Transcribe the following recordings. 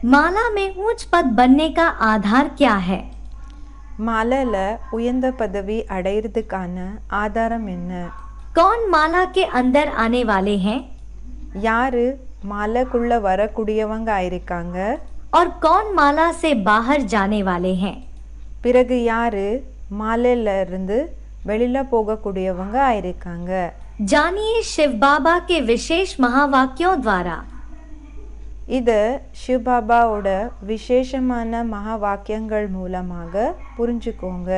माला में उच्च पद बनने का आधार क्या है? மாலையில உயர்ந்த பதவி அடையிறதுக்கான ஆதாரம் என்ன? कौन माला के अंदर आने वाले हैं? யாரு மாலைக்குள்ள வரக்கூடியவங்க ஆயிருக்காங்க? और कौन माला से बाहर जाने वाले हैं? பிறகு யாரு மாலையில இருந்து வெளியில போகக்கூடியவங்க ஆயிருக்காங்க? जानिए शिव बाबा के विशेष महावाक्यों द्वारा। இது சிவபாபாவோட விசேஷமான மகா வாக்கியங்கள் மூலமாக புரிஞ்சுக்கோங்க.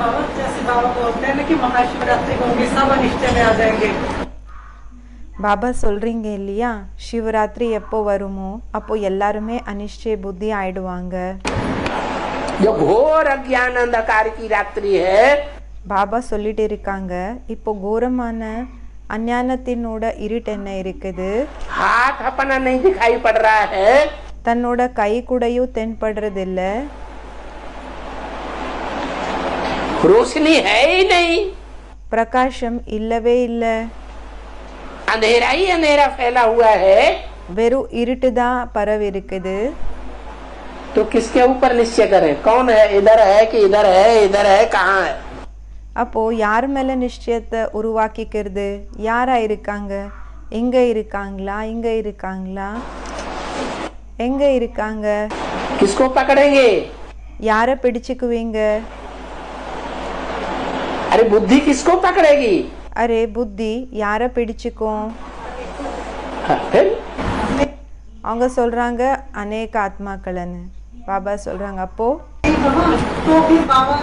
बाबा जैसे बाबा बोलते हैं ना कि महाशिवरात्रि को होगी सब अनिष्ट में आ जाएंगे. பாபா சொல்றீங்க இல்லையா, சிவராத்திரி எப்போ வருமோ அப்போ எல்லாருமே அனிஷ்டை புத்தி ஆயிடுவாங்க. जो घोर अज्ञान अंधकार की रात्रि है, பாபா சொல்லிட்டு இருக்காங்க, இப்போ கோரமான அஞ்ஞானத்தினோட இருட்டு என்ன இருக்குது, हाथ अपना नहीं दिखाई पड़ रहा है, தன்னோட கை கூடையும் தென்படுறது இல்ல, रोशनी है ही नहीं, பிரகாசம் இல்லவே இல்ல, अंधेरा ही अंधेरा फैला हुआ है, வெறும் இருட்டு தான் பரவி இருக்குது. तो किसके ऊपर निश्चय करें? कौन है? इधर है कि इधर है? इधर है कहाँ है? அப்போ யார் மேல நிச்சயத்தை உருவாக்கிக்கிறது? யாரா இருக்காங்க? எங்க இருக்காங்களா? இங்க இருக்காங்களா? எங்க இருக்காங்க? किसको पकड़ेंगे? யார பிடிச்சுக்குவீங்க? अरे बुद्धि किसको पकड़ेगी? அரே புத்தி யார பிடிச்சுக்கும்? फिर அவங்க சொல்றாங்க அநேக ஆத்மாக்கள்னு. பாபா சொல்றாங்க அப்போ बाबा तो फिर बाबा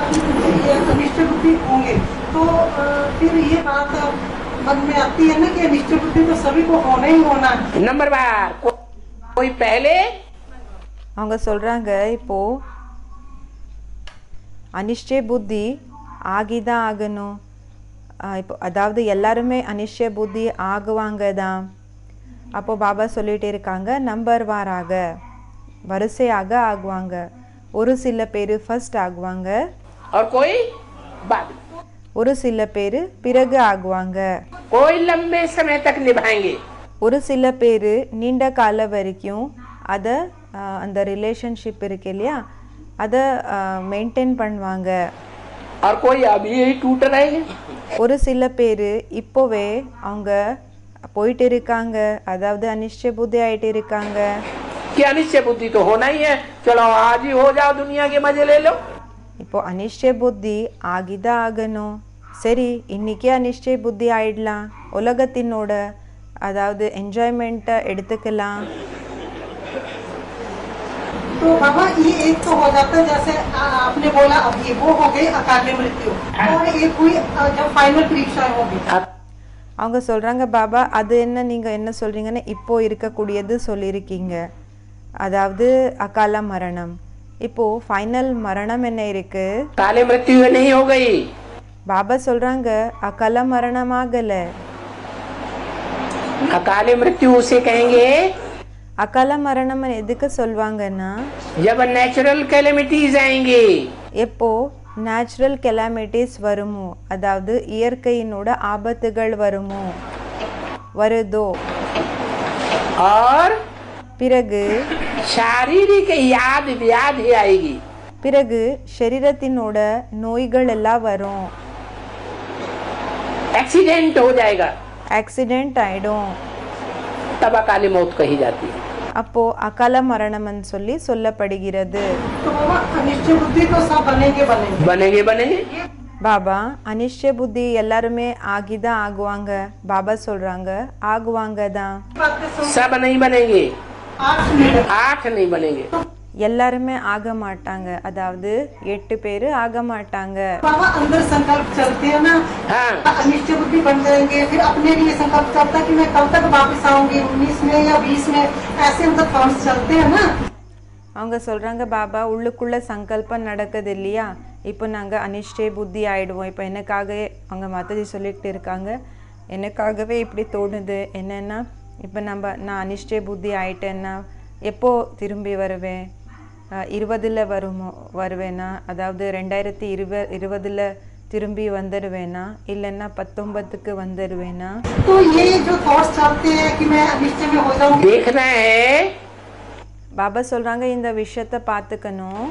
ये अनिष्ट बुद्धि होंगे तो फिर ये बात मन में आती है ना कि अनिष्ट बुद्धि तो सभी को होना ही होना है. नंबर बार कोई पहले, அவங்க சொல்றாங்க இப்போ அனிஷ்டை புத்தி ஆகிதான் ஆகணும். இப்போ அதாவது எல்லாருமே அனிஷ்டை புத்தி ஆகுவாங்க தான். அப்போ பாபா சொல்லிட்டு இருக்காங்க நம்பர் வாராக வரிசையாக ஆகுவாங்க. ஒரு சில பேர் ஃபர்ஸ்ட் ஆகுவாங்க, और कोई बाद, ஒரு சில பேர் பிறகு ஆகுவாங்க, कोई लंबे समय तक निभाएंगे, ஒரு சில பேர் நீண்ட கால வரைக்கும் அதை அந்த ரிலேஷன்ஷிப் இருக்கு இல்லையா அதை மெயின்டைன் பண்ணுவாங்க, और कोई अभी ही टूट रहेंगे. ஒரு சில பேர் இப்போவே அவங்க போயிட்டு இருக்காங்க, அதாவது அனிஷ்ட புத்தி ஆயிட்டு இருக்காங்க. कि अनिश्चय बुद्धि तो होना ही है, चलो आज ही हो जाओ, दुनिया के मजे ले लो. இப்போ அனிஷ்ட புத்தி ஆகிதான் ஆகணும். சரி இன்னைக்கே அனிஷ்ட புத்தி ஆயிடலாம், உலகத்தினோட அதாவது என்ஜாய்மெண்ட்டை எடுத்துக்கலாம். तो बाबा ये एक तो हो जाता है जैसे आपने बोला अभी वो हो गई अकाल मृत्यु और एक हुई जब फाइनल परीक्षा होगी. அவங்க சொல்றாங்க பாபா அது என்ன நீங்க என்ன சொல்றீங்கன்னு இப்போ இருக்கக்கூடியது சொல்லியிருக்கீங்க, அதாவது அகால மரணம். இப்போ ஃபைனல் மரணம் என்ன இருக்கு? काले मृत्यु नहीं हो गई. பாபா சொல்றாங்க அகால மரணம் ஆகல. अकाले मृत्यु उसे कहेंगे அகால மரணம் எதுக்கு சொல்வாங்கன்னா जब नेचुरल कैलेमिटीज आएंगे, எப்போ நேச்சுரல் கெலாமிட்டிஸ் வருமோ, அதாவது இயற்கையினோட ஆபத்துகள் வருமோ வருதோ, और பிறகு शारीरिक याद व्याधि आएगी, பிறகு शरीरத்தினோட நோய்கள் எல்லாம் வரும், एक्सीडेंट हो जाएगा, ஆக்சிடென்ட் ஆயிடும். तब अकाली मौत कही जाती है. அப்போ அகால மரணம்னு சொல்லி சொல்லப்படுகிறது. तो बाबा अनिष्ट बुद्धि तो सब बनेंगे बनेंगे बनेंगे बनेंगे. பாபா அனிஷ்ட புத்தி எல்லாருமே ஆகிதான் ஆகுவாங்க. பாபா சொல்றாங்க ஆகுவாங்க தான், बातें सुन सब नहीं बनेंगे, 8 मिनट 8 नहीं बनेंगे. எல்லாருமே ஆக மாட்டாங்க, அதாவது 8 பேர் ஆக மாட்டாங்க. बाबा अंदर संकल्प चलते हैं ना, हाँ, अनिष्ट बुद्धि बन जाएंगे, फिर अपने लिए संकल्प चलता है कि मैं कब तक वापस आऊंगी 19 में या 20 में, ऐसे अंदर थॉट्स चलते हैं ना. அவங்க சொல்றாங்க பாபா உள்ளுக்குள்ள சங்கல்பம் நடக்குது இல்லையா, இப்போ நாங்கள் அனிஷ்டை புத்தி ஆயிடுவோம். இப்போ எனக்காகவே அவங்க மாதாஜி சொல்லிட்டு இருக்காங்க, எனக்காகவே இப்படி தோணுது என்னன்னா இப்போ நான் அனிஷ்டை புத்தி ஆயிட்டேன்னா எப்போ திரும்பி வருவேன்? 20ல் வருவேனா, அதாவது 2020ல் திரும்பி வந்துடுவேனா, இல்லைன்னா 19க்கு வந்துடுவேனா? तो ये जो थॉट्स चलते हैं कि मैं अनिष्ट में हो जाऊंगी, देखना है பாபா சொல்றாங்க இந்த விஷயத்தை பார்த்துக்கணும்.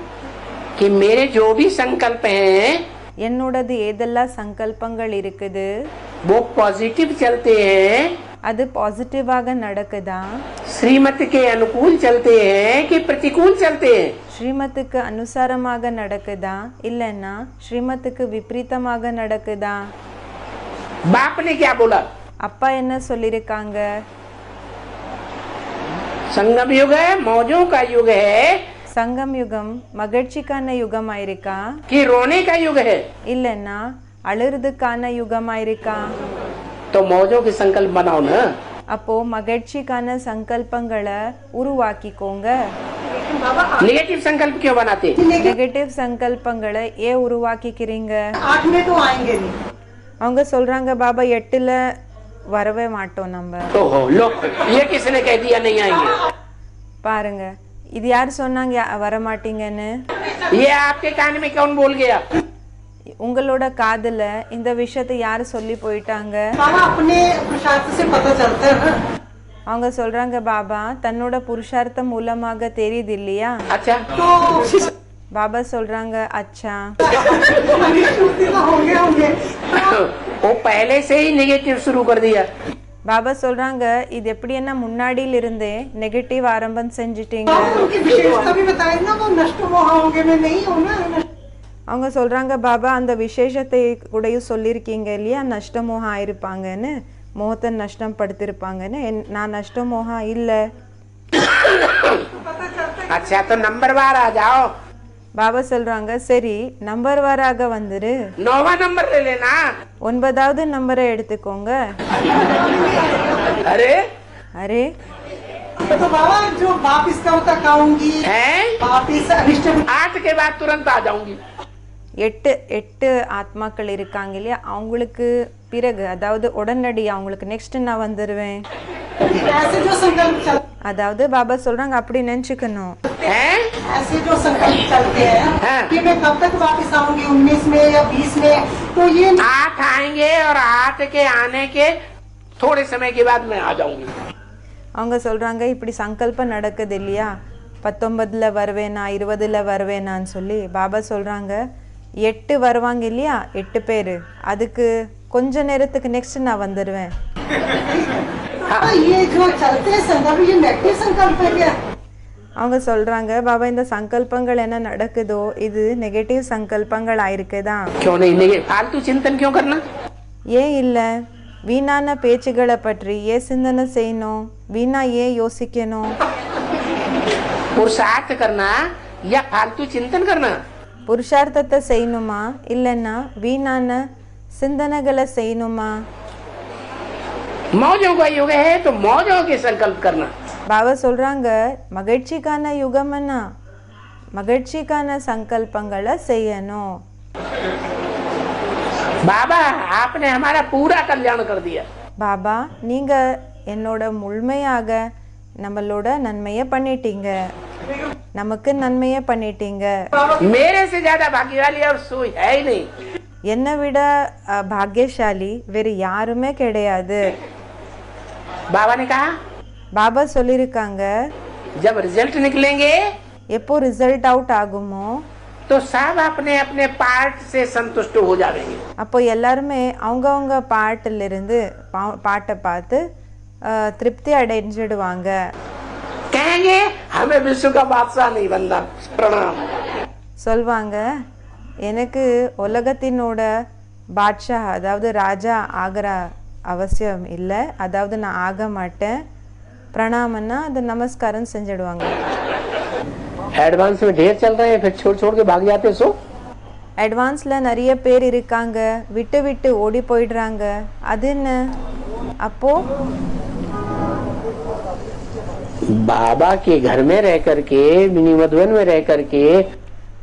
कि मेरे जो भी संकल्प हैं என்னோடது ஏதெல்லாம் சங்கல்பங்கள் இருக்குது वो पॉजिटिव चलते हैं, அது பாசிட்டிவாக நடக்குதா, श्रीमत के अनुकूल चलते हैं कि प्रतिकूल चलते हैं। ஸ்ரீமத்துக்கு அனுசாரமாக நடக்குதா இல்லைன்னா ஸ்ரீமத்துக்கு விபரீதமாக நடக்குதா? बाप ने क्या बोला? அப்பா என்ன சொல்லியிருக்காங்க? संगम युग है, मौजों का युग है சங்கம் யுகம் மகிழ்ச்சிக்கான யுகமாயிருக்கா कि रोने का युग है? இல்லைன்னா அழுறதுக்கான யுகமாயிருக்கா? तो मौजों के संकल्प बनाओ ना। அப்போ மகிழ்ச்சிக்கான சங்கல்பங்களை உருவாக்கிக்கோங்க. नेगेटिव संकल्प क्यों बनाते? நெகட்டிவ் சங்கல்பங்களை ஏன் உருவாக்கிக்கிறீங்க? 8 में तो आएंगे नहीं। அவங்க சொல்றாங்க பாபா 8ல வரவே மாட்டோம் நம்ம. ओहो लो, ये किसने कह दिया नहीं आएंगे? பாருங்க, இது யார் சொன்னாங்க வரமாட்டீங்கன்னு? ये आपके कान में कौन बोल गया? உங்களோட காதுல இந்த விஷயத்தை யார் சொல்லி போயிட்டாங்க? बाबा अपने पुरुषार्थ से पता चलता है ना। அவங்க சொல்றாங்க பாபா தன்னோட புருஷார்த்தம் மூலமாக தெரியுது இல்லையா? अच्छा तो பாபா சொல்றாங்க அச்சா अनिश्चित तो होंगे होंगे। वो पहले से ही नेगेटिव शुरू कर दिया। பாபா சொல்றாங்க இது எப்படி என்ன முன்னாடியில இருந்தே நெகட்டிவ் ஆரம்பம் செஞ்சிட்டீங்க. उनकी विशेषता भी बताई ना, वो नष्ट मोह होंगे में नहीं हो ना। அவங்க சொல்றாங்க பாபா அந்த விசேஷத்தை கூடயும் சொல்லியிருக்கீங்க இல்லையா, நஷ்டமோகம் ஆயிருப்பாங்கன்னு, மோகத்தை நஷ்டம் படுத்திருப்பாங்கன்னு. நான் நஷ்டமோகம் இல்லை. अच्छा तो नंबर बार आ जाओ। பாபா சொல்றாங்க சரி நம்பர் வாராக வந்துரு, 9वां नंबर ले लेना। 9வது நம்பரை எடுத்துக்கோங்க. अरे அரே तो बाबा जो वापिस कब तक आऊंगी? हैं? वापिस अनिष्ट 8 के बाद तुरंत आ जाऊंगी। 8 ஆத்மாக்கள் இருக்காங்க இல்லையா, அவங்களுக்கு பிறகு அதாவது உடனடி அவங்களுக்கு நெக்ஸ்ட் நான் வந்துடுவேன். ऐसे जो संकल्प चल அதாவது பாபா சொல்றாங்க அப்படி நினைச்சுக்கணும். हैं? ऐसे जो संकल्प चलते हैं हाँ। कि मैं कब तक वापिस आऊंगी, 19 में या 20 में, तो ये 8 आएंगे और 8 के आने के थोड़े समय के बाद मैं आ जाऊंगी। அவங்க சொல்றாங்க இப்படி சங்கல்பம் நடக்குது இல்லையா, 19ல வருவேனா 20ல வருவேனான்னு சொல்லி. பாபா சொல்றாங்க 8 வருவாங்க இல்லையா, 8 பேர், அதுக்கு கொஞ்ச நேரத்துக்கு நெக்ஸ்ட் நான் வந்துடுவேன். ये जो चलते हैं संकल्प, ये नेगेटिव संकल्प है क्या? அவங்க சொல்றாங்க பாபா இந்த சங்கல்பங்கள் என்ன நடக்குதோ இது நெகட்டிவ் சங்கல்பங்கள் ஆயிருக்குதான். क्यों नहीं? नहीं फालतू चिंतन क्यों करना? ஏன் இல்லை, வீணான பேச்சுகளை பற்றி ஏன் சிந்தனை செய்யணும், வீணா ஏன் யோசிக்கணும்? पुरुषार्थ करना या फालतू चिंतन करना? புருஷார்த்தத்தை செய்யணுமா இல்லைன்னா வீணான சிந்தனைகளை செய்யணுமா? मौजों का युग है तो मौजों के संकल्प करना। பாபா சொல்றாங்க மகிழ்ச்சிக்கான யுகம்னா மகிழ்ச்சிக்கான சங்கல்பங்களை செய்யணும். बाबा आपने हमारा पूरा कल्याण कर दिया। பாபா நீங்க என்னோட முழுமையாக நம்மளோட நன்மையை பண்ணிட்டீங்க, நமக்கு நன்மையை பண்ணிட்டீங்க. मेरे से ज्यादा भाग्यशाली और कोई है ही नहीं। என்னை விட பாக்கியசாலி வேறு யாருமே கிடையாது. बाबा ने कहा பாபா சொல்லியிருக்காங்க जब रिजल्ट निकलेंगे எப்போ ரிசல்ட் அவுட் ஆகுமோ तो सब अपने अपने पार्ट से संतुष्ट हो जाएंगे। அப்போ எல்லாருமே அவங்கவுங்க பாட்டிலிருந்து பாட்டை பார்த்து திருப்தி அடைஞ்சிடுவாங்க. कहेंगे हमें विश्व का बादशाह नहीं बनना, प्रणाम। சொல்வாங்க எனக்கு உலகத்தினோட பாட்ஷா அதாவது ராஜா ஆகிற அவசியம் இல்லை, அதாவது நான் ஆக மாட்டேன், பிரணாமன்னா அது நமஸ்காரம் செஞ்சிடுவாங்க. एडवांस में ढेर चल रहे हैं, फिर छोड़ छोड़ के भाग जाते सो। அட்வான்ஸில் நிறைய பேர் இருக்காங்க, விட்டு விட்டு ஓடி போயிடுறாங்க, அது என்ன? அப்போ बाबा के घर में रह करके, मिनी मधुबन में रह करके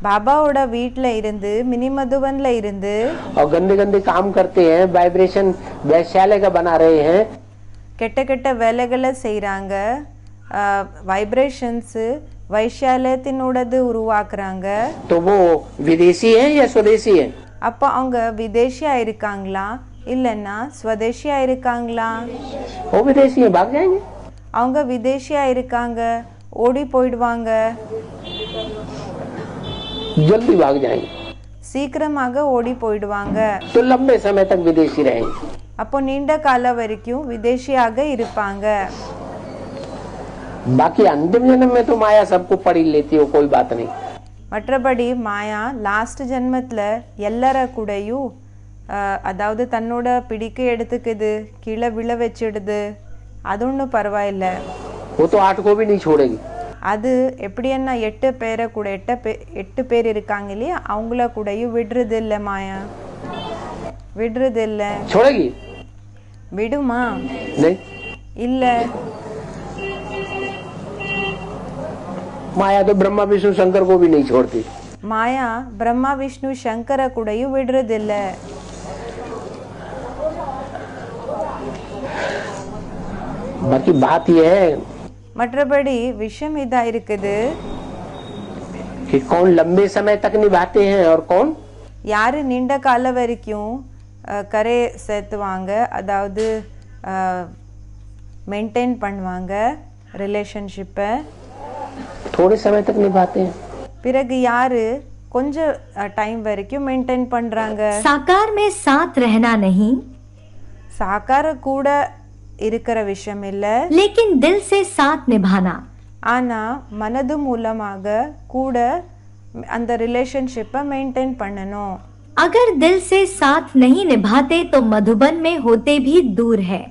பாபாவோட வீட்டில் இருந்து மினி மதுவன்ல இருந்து और गंदे गंदे काम करते हैं, वाइब्रेशन वैश्यालय का बना रहे हैं। கெட்ட கெட்ட வேலைகளை செய்கிறாங்க, வைப்ரேஷன்ஸு வைஷாலயத்தினோடது உருவாக்குறாங்க. तो वो विदेशी हैं या स्वदेशी हैं? அப்போ அவங்க விதேஷியா இருக்காங்களா இல்லைன்னா ஸ்வதேஷியா இருக்காங்களா? वो विदेशी हैं, भाग जाएंगे। அவங்க விதேஷியா இருக்காங்க, ஓடி போயிடுவாங்க, जल्दी भाग जाएंगे, சீக்கிரமாக ஓடி போயிடுவாங்க. तो लंबे समय तक विदेशी रहेंगे. அப்போ நீண்ட கால வரைக்கும் விதேசியாக இருப்பாங்க. बाकी अंतिम जन्म में तो माया सबको पढ़ ही लेती हो, कोई बात नहीं. மற்றபடி மாயா லாஸ்ட் ஜென்மத்தில் எல்லார கூடயும் அதாவது தன்னோட பிடிக்க எடுத்துக்குது, கீழே விழ வச்சிடுது, அது ஒன்றும் பரவாயில்லை. वो तो 8 को भी नहीं छोड़ेगी. அது எப்படின்னா 8 பேரை கூட 8 பேர் இருக்காங்க இல்லையா, அவங்கள கூடயும் விடுறது இல்லை மாயா, விடுறது இல்லை. छोड़ेगी விடுமா? नहीं, இல்லை. माया तो ब्रह्मा विष्णु शंकर को भी नहीं छोड़ती. மாயா பிரம்மா விஷ்ணு சங்கர கூடயும் விடுறது இல்லை. बाकी बात यह है மற்றபடி விஷயம் இதா இருக்குது, कि कौन लंबे समय तक निभाते हैं और कौन யாரு நீண்ட கால வரைக்கும் கரை சேர்த்துவாங்க, அதாவது மெயின்டைன் பண்ணுவாங்க ரிலேஷன்ஷிப்பை, थोड़े समय तक निभाते हैं. பிறகு யாரு கொஞ்சம் டைம் வரைக்கும் மெயின்டைன் பண்றாங்க. साकार में साथ रहना नहीं, சாக்கார கூட இருக்கிற விஷயம் இல்லை, लेकिन दिल से साथ निभाना. ஆனா மனது மூலமாக கூட அந்த ரிலேஷன்ஷிப்பை மெயின்டைன் பண்ணணும். अगर दिल से साथ नहीं निभाते तो मधुबन में होते भी दूर है.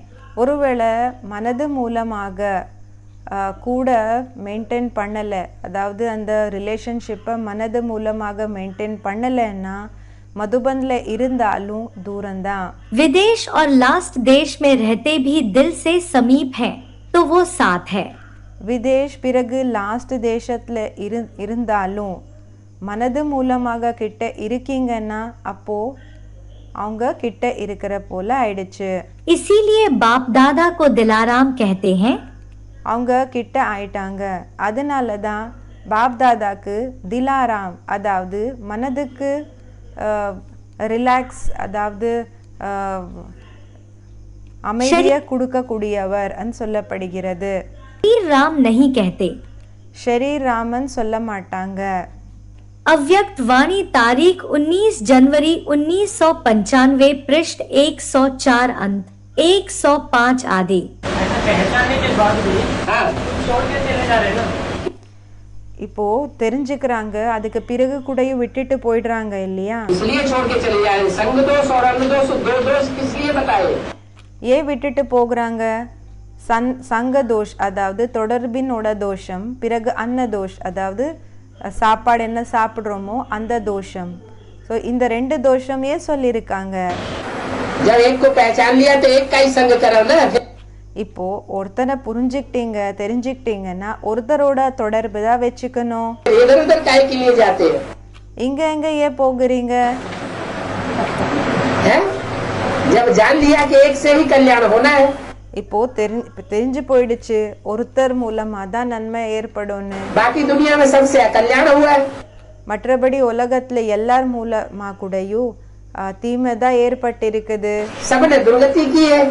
ஒருவேளை மனது மூலமாக கூட மெயின்டைன் பண்ணலை, அதாவது அந்த ரிலேஷன்ஷிப்பை மனது மூலமாக மெயின்டைன் பண்ணலைன்னா மதுபன்ல இருந்தாலும் தூரம்தான். विदेश और लास्ट देश में रहते भी दिल से समीप है तो वो साथ है. விதேஷ் பிறகு லாஸ்ட் தேசத்துல இருந்தாலும் மனது மூலமாக கிட்ட இருக்கீங்கன்னா அப்போ அவங்க கிட்ட இருக்கிற போல ஆயிடுச்சு. इसीलिए बाप दादा को दिलाराम कहते हैं. அவங்க கிட்ட ஆயிட்டாங்க, அதனால தான் பாப் தாதாக்கு திலாராம், அதாவது மனதுக்கு ரிலாக்ஸ், அதாவது அமைதியை கொடுக்கக்கூடியவர் சொல்லப்படுகிறது. शरीर राम नहीं कहते. ஷரீர் ராமன் சொல்ல மாட்டாங்க. अव्यक्त वाणी तारीख 19 जनवरी 1995 पृष्ठ 104 अंत 105 आदि. पहचानने के बाद भी छोड़ के चले जा रहे ना. இப்போ தெரிஞ்சுக்கிறாங்க, அதுக்கு பிறகு கூடயும் விட்டுட்டு போயிடுறாங்க இல்லையா. इसलिए छोड़ के चले जा रहे. संग दोष और अन्न दोष, दो दोष किस लिए बताए? ஏன் விட்டுட்டு போகிறாங்க? சங்க தோஷ், அதாவது தொடர்பினோட தோஷம், பிறகு அன்ன தோஷ், அதாவது சாப்பாடு என்ன சாப்பிட்றோமோ அந்த தோஷம். ஸோ இந்த 2 தோஷம் ஏன் சொல்லியிருக்காங்க? जब एक को पहचान लिया तो एक का ही संग करो ना. இப்போ ஒருத்தனை புரிஞ்சுக்கிட்டீங்க, தெரிஞ்சுக்கிட்டீங்கன்னா ஒருத்தரோட தொடர்பு தான் வச்சுக்கணும். इधर उधर काहे के लिए जाते हैं? இங்க எங்க ஏன் போகிறீங்க? हैं? जब जान लिया कि एक से ही कल्याण होना है. இப்போ தெரிஞ்சு போயிடுச்சு ஒருத்தர் மூலமா தான் நன்மை ஏற்படும்னு. बाकी दुनिया में सबसे कल्याण हुआ है. மற்றபடி உலகத்துல எல்லார் மூலமா கூடயும் தீமை தான் ஏற்பட்டிருக்குது. सबने दुर्गति की है.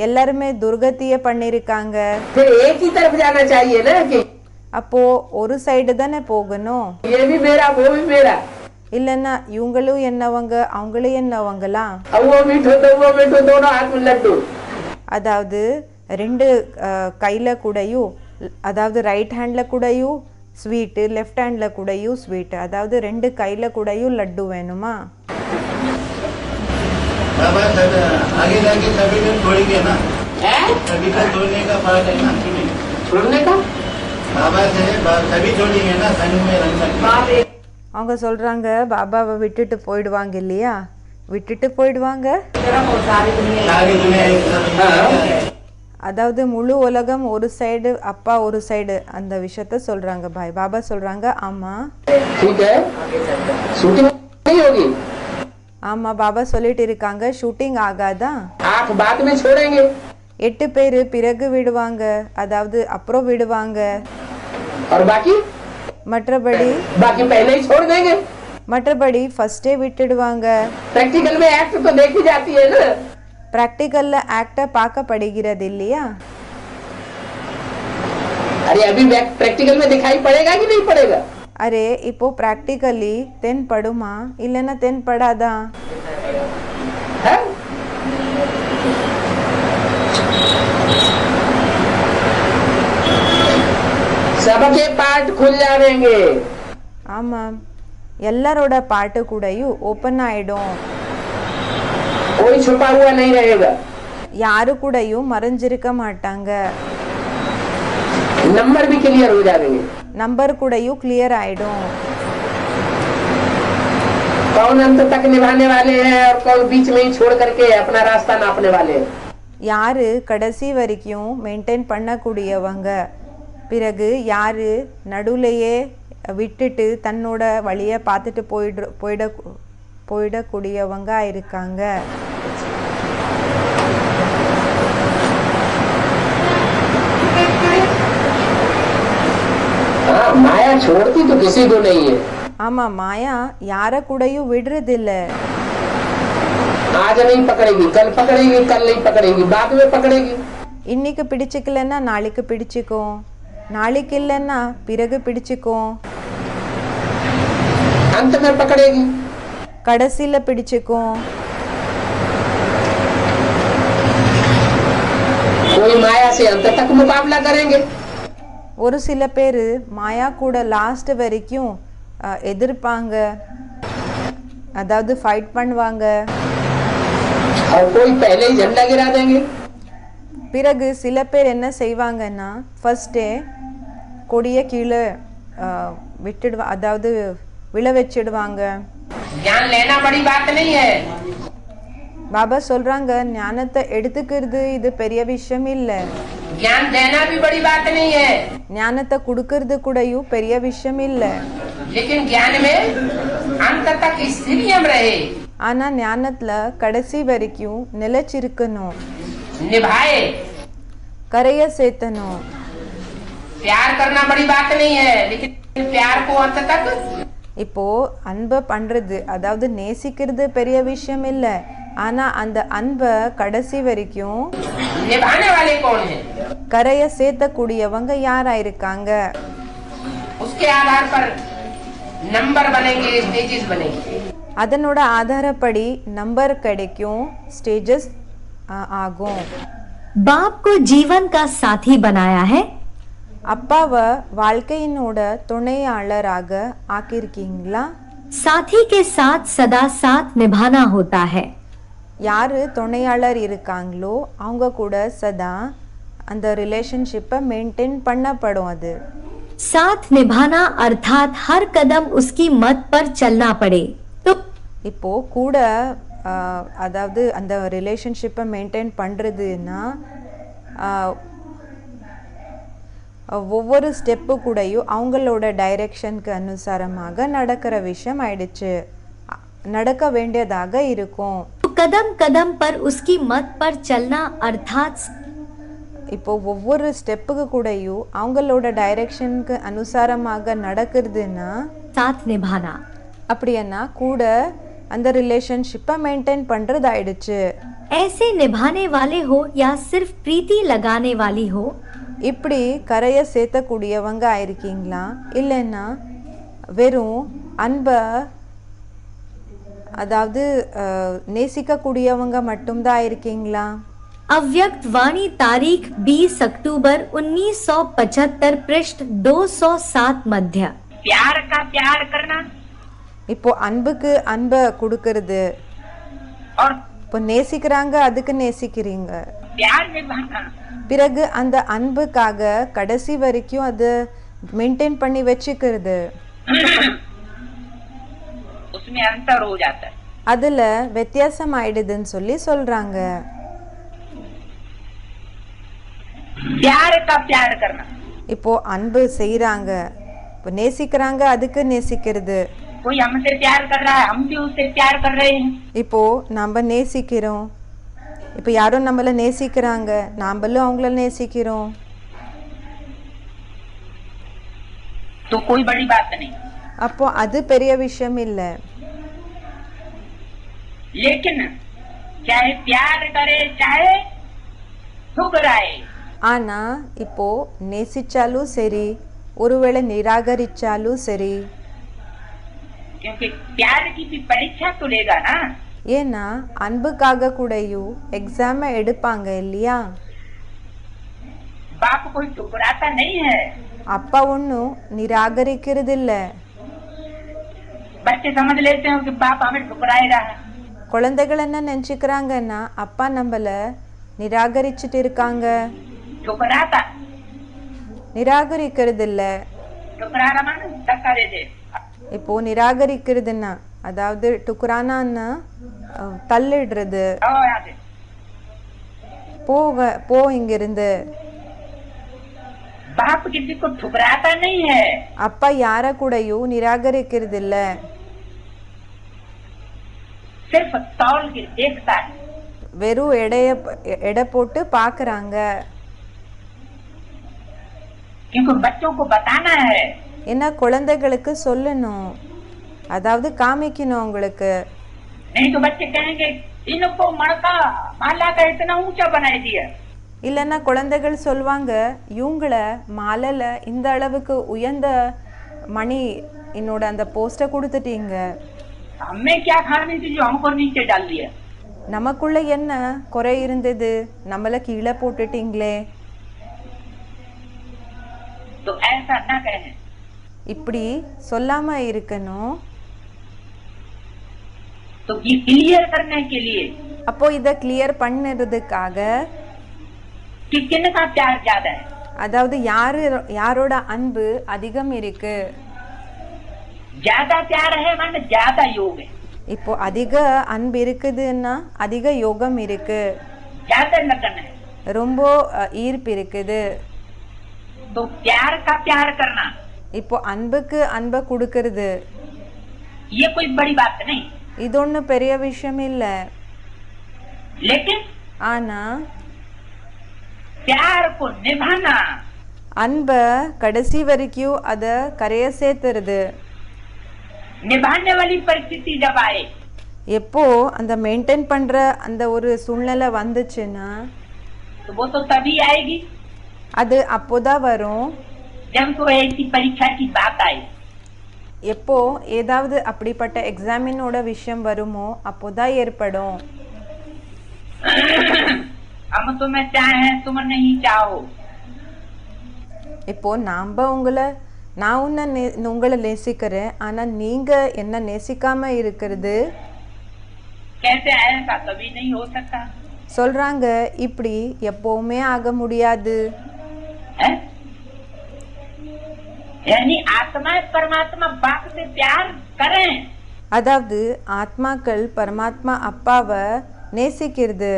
எல்லாருமே துர்கத்திய பண்ணிருக்காங்க. फिर एक ही तरफ जाना चाहिए ना कि அப்போ ஒரு சைடு தானே போகணும். ये भी मेरा वो भी मेरा. இல்லைன்னா இவங்களும் என்னவங்க அவங்களும் என்னவங்கலாம். वो मीठो तो वो मीठो, दोनों हाथ में लड्डू. அதாவது 2 கையில கூடயும், அதாவது ரைட் ஹேண்ட்ல கூடயும் ஸ்வீட்டு, லெஃப்ட் ஹேண்ட்ல கூடயும் ஸ்வீட், அதாவது 2 கையில கூடயும் லட்டு வேணுமா? आगे जाके सभी को छोड़ेंगे ना, सभी को छोड़ने का बात है ना, छोड़ने का बाबा से सभी छोड़ेंगे ना, संग में रंग सकते. அவங்க சொல்றாங்க பாபாவை விட்டுட்டு போயிடுவாங்க இல்லையா, விட்டுட்டு போயிடுவாங்க. सारी दुनिया एक साथ. அதாவது முழு உலகம் ஒரு சைடு, அப்பா ஒரு சைடு, அந்த விஷயத்த சொல்றாங்க பாய். பாபா சொல்றாங்க ஆமா, ठीक है, शूटिंग नहीं होगी. ஆமா பாபா சொல்லிட்டு இருக்காங்க, ஷூட்டிங் ஆகாதான். 8 बाद में छोड़ेंगे. 8 பேர் பிறகு விடுவாங்க, அதாவது அப்புறம் விடுவாங்க. और बाकी மற்றபடி बाकी पहले ही छोड़ देंगे. மற்றபடி ஃபர்ஸ்டே விட்டுடுவாங்க. प्रैक्टिकल में एक्ट तो देखी जाती है ना. பிராக்டிக்கல்ல ஆக்ட பார்க்கப்படுகிறது இல்லையா. अरे अभी प्रैक्टिकल में दिखाई पड़ेगा कि नहीं पड़ेगा? அரே இப்போ ப்ராக்டிக்கலி தென்படுமா இல்லைன்னா தென்படாதா? है? सबके पार्ट खुल जाएंगे. ஆமாம், எல்லாரோட பாட்டு கூடயும் ஓப்பன் ஆயிடும். कोई छुपा हुआ नहीं रहेगा. யாரு கூடயும் மறைஞ்சிருக்க மாட்டாங்க. नंबर भी क्लियर हो जाएंगे. நம்பர் கூடயும் கிளியர் ஆயிடும். कौन अंत तक निभाने वाले हैं और कौन बीच में ही छोड़ करके अपना रास्ता नापने वाले हैं. யாரு கடைசி வரைக்கும் மெயின்டைன் பண்ணக்கூடியவங்க, பிறகு யாரு நடுவுலையே விட்டுட்டு தன்னோட வழியை பார்த்துட்டு போயிடக்கூடியவங்க இருக்காங்க. माया छोड़ती तो किसी को नहीं है. ஆமா, மாயா யார கூடயும் விடுறதில்ல. आज नहीं पकड़ेगी, कल पकड़ेगी, कल नहीं पकड़ेगी, बाद में पकड़ेगी. இன்னைக்கு பிடிச்சிக்கலன்னா நாளைக்கு பிடிச்சிக்கும், நாளைக்கு இல்லைன்னா பிறகு பிடிச்சிக்கும், अंत में पकड़ेगी. கடைசியில பிடிச்சிக்கும். कोई माया से अंत तक मुकाबला करेंगे. ஒரு சில பேர் மாயா கூட லாஸ்ட் வரைக்கும் எதிர்ப்பாங்க, அதாவது ஃபைட் பண்ணுவாங்க. और कोई पहले ही झंडा गिरा देंगे. பிறகு சில பேர் என்ன செய்வாங்கன்னா ஃபர்ஸ்டே கொடியை கீழே அதாவது விழ வச்சிடுவாங்க. ज्ञान लेना बड़ी बात नहीं है. பாபா சொல்றாங்க, ஞானத்தை எடுத்துக்கிறது இது பெரிய விஷயம் இல்ல. ज्ञान देना भी बड़ी बात नहीं है. ஞானத்தை கொடுக்கறது கூடயும் பெரிய விஷயம் இல்ல. लेकिन ज्ञान में अंत तक स्थिरियम रहे. ஆனா ஞானத்துல கடைசி வரைக்கும் நிலைச்சிருக்கணும், निभाए. கரைய சேர்த்தணும். प्यार करना बड़ी बात नहीं है, लेकिन प्यार को अंत तक. இப்போ அன்பை பண்றது அதாவது நேசிக்கிறது பெரிய விஷயம் இல்ல, ஆனா அந்த அன்பை கடைசி வரைக்கும் निभाने वाले कौन है? கரைய சேர்த்தக்கூடியவங்க யாரா இருக்காங்க? उसके आधार पर नंबर बनेंगे, स्टेजेस बनेंगे. அதனோட ஆதாரப்படி நம்பர் கிடைக்கும், ஸ்டேஜஸ் ஆகும். बाप को जीवन का साथी बनाया है. அப்பாவை வாழ்க்கையினோட துணையாளராக ஆக்கியிருக்கீங்களா? साथी के साथ सदा साथ निभाना होता है. யாரு துணையாளர் இருக்காங்களோ அவங்க கூட சதா அந்த ரிலேஷன்ஷிப்பை மெயின்டைன் பண்ணப்படும். அது साथ निभाना अर्थात हर कदम उसकी मत पर चलना पड़े. तो இப்போ கூட அதாவது அந்த ரிலேஷன்ஷிப்பை மெயின்டைன் பண்ணுறதுன்னா ஒவ்வொரு ஸ்டெப்பு கூடயும் அவங்களோட டைரெக்ஷனுக்கு அனுசாரமாக நடக்கிற விஷயம் ஆயிடுச்சு, நடக்க வேண்டியதாக இருக்கும். कदम कदम पर उसकी मत पर चलना अर्थात இப்போ ஒவ்வொரு ஸ்டெப்புக்கு கூடயும் அவங்களோட டைரெக்ஷனுக்கு அனுசாரமாக நடக்கிறதுன்னா साथ निभाना. அப்படின்னா கூட அந்த ரிலேஷன்ஷிப்பை மெயின்டைன் பண்ணுறது ஆயிடுச்சு. ऐसे निभाने वाले हो या सिर्फ प्रीति लगाने वाली हो, இப்படி கரையை சேர்த்தக்கூடியவங்க ஆயிருக்கீங்களா இல்லைன்னா வெறும் அன்பை அதாவது நேசிக்கக்கூடியவங்க மட்டும்தான் ஆயிருக்கீங்களா? अव्यक्त वाणी तारीख 20 अक्टूबर 1975 पृष्ठ 207 मध्य. प्यार का प्यार करना இப்போ அன்புக்கு அன்பை கொடுக்கறது, और இப்போ நேசிக்கிறாங்க அதுக்கு நேசிக்கிறீங்க, प्यार निभाना. பிறகு அந்த அன்புக்காக கடைசி வரைக்கும் அது மெயின்டைன் பண்ணி வச்சுக்கிறது, उसमें अंतर हो जाता है. அதுல வித்தியாசம் ஆயிடுதுன்னு சொல்லி சொல்றாங்க. प्यार का प्यार करना. இப்போ அன்பு செய்யறாங்க, இப்போ நேசிக்கிறாங்க அதுக்கு நேசிக்கிறது. कोई हमसे प्यार कर रहा है, हम भी उससे प्यार कर रहे हैं. இப்போ நம்ம நேசிக்கிறோம், இப்போ யாரும் நம்மள நேசிக்கிறாங்க, நாமளும் அவங்கள நேசிக்கிறோம். तो कोई बड़ी बात नहीं. அப்போ அது பெரிய விஷயம் இல்ல. लेकिन चाहे प्यार करे चाहे ठुकराए, ஆனால் இப்போ நேசிச்சாலும் சரி ஒருவேளை நிராகரிச்சாலும் சரி क्योंकि प्यार की भी परीक्षा तो लेगा ना। ஏன்னா அன்புக்காக கூடயும் எக்ஸாமை எடுப்பாங்க இல்லையா? बाप कोई ठुकराता नहीं है। அப்பா ஒன்றும் நிராகரிக்கிறது இல்லை. बच्चे समझ लेते हैं कि बाप हमें ठुकराएगा। குழந்தைகள் என்ன நினச்சிக்கிறாங்கன்னா அப்பா நம்மளை நிராகரிச்சுட்டு இருக்காங்க. ठुकराता நிராகரிக்கிறது இல்லை. ठुकराना माने धक्का दे दे। இப்போ நிராகரிக்கிறதுன்னா அதாவது டுக்குரானான்னா தள்ளிடுறது. आओ यहाँ से। போ இங்கிருந்து. बाप किसी को ठुकराता नहीं है। அப்பா யார கூடயும் நிராகரிக்கிறது இல்ல. सिर्फ तौल के देखता है। வெறும் எடை போட்டு பாக்குறாங்க. क्योंकि बच्चों को बताना है। என்ன குழந்தைகளுக்கு சொல்லணும், அதாவது காமிக்கணும் உங்களுக்கு. नहीं तो बच्चे कहेंगे इनको मणका माला का इतना ऊंचा बना दिया। இல்லைன்னா குழந்தைகள் சொல்வாங்க இவங்களை மாலையில இந்த அளவுக்கு உயர்ந்த மணி என்னோட அந்த போஸ்டை கொடுத்துட்டீங்க. हमें क्या खाने थी जो हमको नीचे डाल दिया। நமக்குள்ள என்ன குறை இருந்தது, நம்மள கீழே போட்டுட்டீங்களே. तो ऐसा ना कहें। இப்படி சொல்லாம இருக்கணும். तो ये क्लियर करने के लिए அப்போ இத கிளியர் பண்ணுறதுக்காக कि किनका प्यार ज्यादा है। அதாவது யாரோட அன்பு அதிகம் இருக்கு. ज्यादा प्यार है माने ज्यादा योग है। இப்போ அதிக அன்பு இருக்குதுன்னா அதிக யோகம் இருக்கு, ज्यादा लगन है। ரொம்ப ஈர்ப்பு இருக்குது. तो प्यार का प्यार करना இப்போ அன்புக்கு அன்பை கொடுக்கறது ये कोई बड़ी बात नहीं। இது ஒன்றும் பெரிய விஷயம் இல்லை. लेकिन ஆனா प्यार को निभाना, அன்பை கடைசி வரைக்கும் அத கரைய சேர்த்துறது. निभाने वाली परिस्थिति जब आए எப்போ அந்த மெயின்டைன் பண்ற அந்த ஒரு சூழ்நிலை வந்துச்சுன்னா तो वो तो तभी आएगी அது அப்போதான் வரும். जब तो ऐसी परीक्षा की बात आए। எப்போ ஏதாவது அப்படிப்பட்ட எக்ஸாமினோட விஷயம் வருமோ அப்போதான் ஏற்படும். हम तुम्हें चाहे तुम नहीं चाहो। இப்போ நான் உங்களை நேசிக்கிறேன், ஆனா நீங்க என்ன நேசிக்காம இருக்கிறது कैसे ऐसा कभी नहीं हो सकता சொல்றாங்க. இப்படி எப்பவுமே ஆக முடியாது. है? यानी आत्मा परमात्मा बाप से प्यार करें அதாவது ஆத்மாக்கள் பரமாத்மா அப்பாவை நேசிக்கிறது,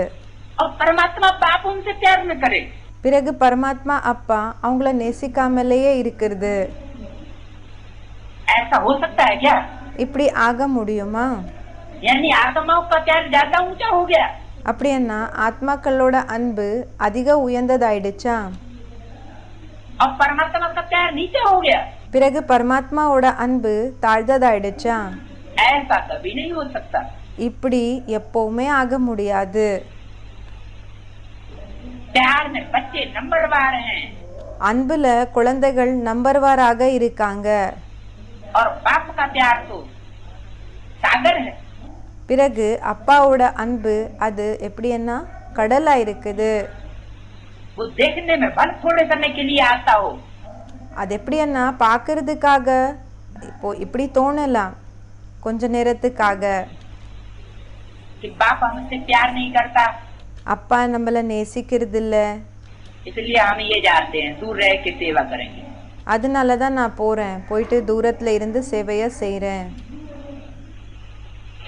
और परमात्मा बाप उनसे प्यार न करे। பிறகு பரமாத்மா அப்பா அவங்கள நேசிக்காமலேயே இருக்கிறது. ऐसा हो सकता है क्या? இப்படி ஆக முடியுமா? यानी आत्माओं का प्यार ज्यादा ऊंचा हो गया அப்படின்னா ஆத்மாக்களோட அன்பு அதிக உயர்ந்ததாயிடுச்சா? और परमात्मा का प्यार नीचे हो गया। பிறகு பரமாத்மாவோட அன்பு தாழ்ந்ததாயிடுச்சா? ऐसा कभी नहीं हो सकता। இப்படி எப்பவுமே ஆக முடியாது. प्यार में बच्चे नंबरवार हैं அன்புல குழந்தைகள் நம்பர்வாராக இருக்காங்க. और बाप का प्यार तो सागर है। பிறகு அப்பாவோட அன்பு அது எப்படின்னா கடலா இருக்குது. वो देखने में बल थोड़े समय के लिए आता हो, அது எப்படின்னா பார்க்கறதுக்காக இப்போ இப்படி தோணலாம் கொஞ்ச நேரத்துக்காக. कि बाप हमसे प्यार नहीं करता அப்பா நம்மள நேசிக்கிறது இல்ல, इसलिए हम ये जानते हैं दूर रह के सेवा करेंगे। அதனால தான் நான் போயிட்டு தூரத்துல இருந்து சேவைய செய்றேன்.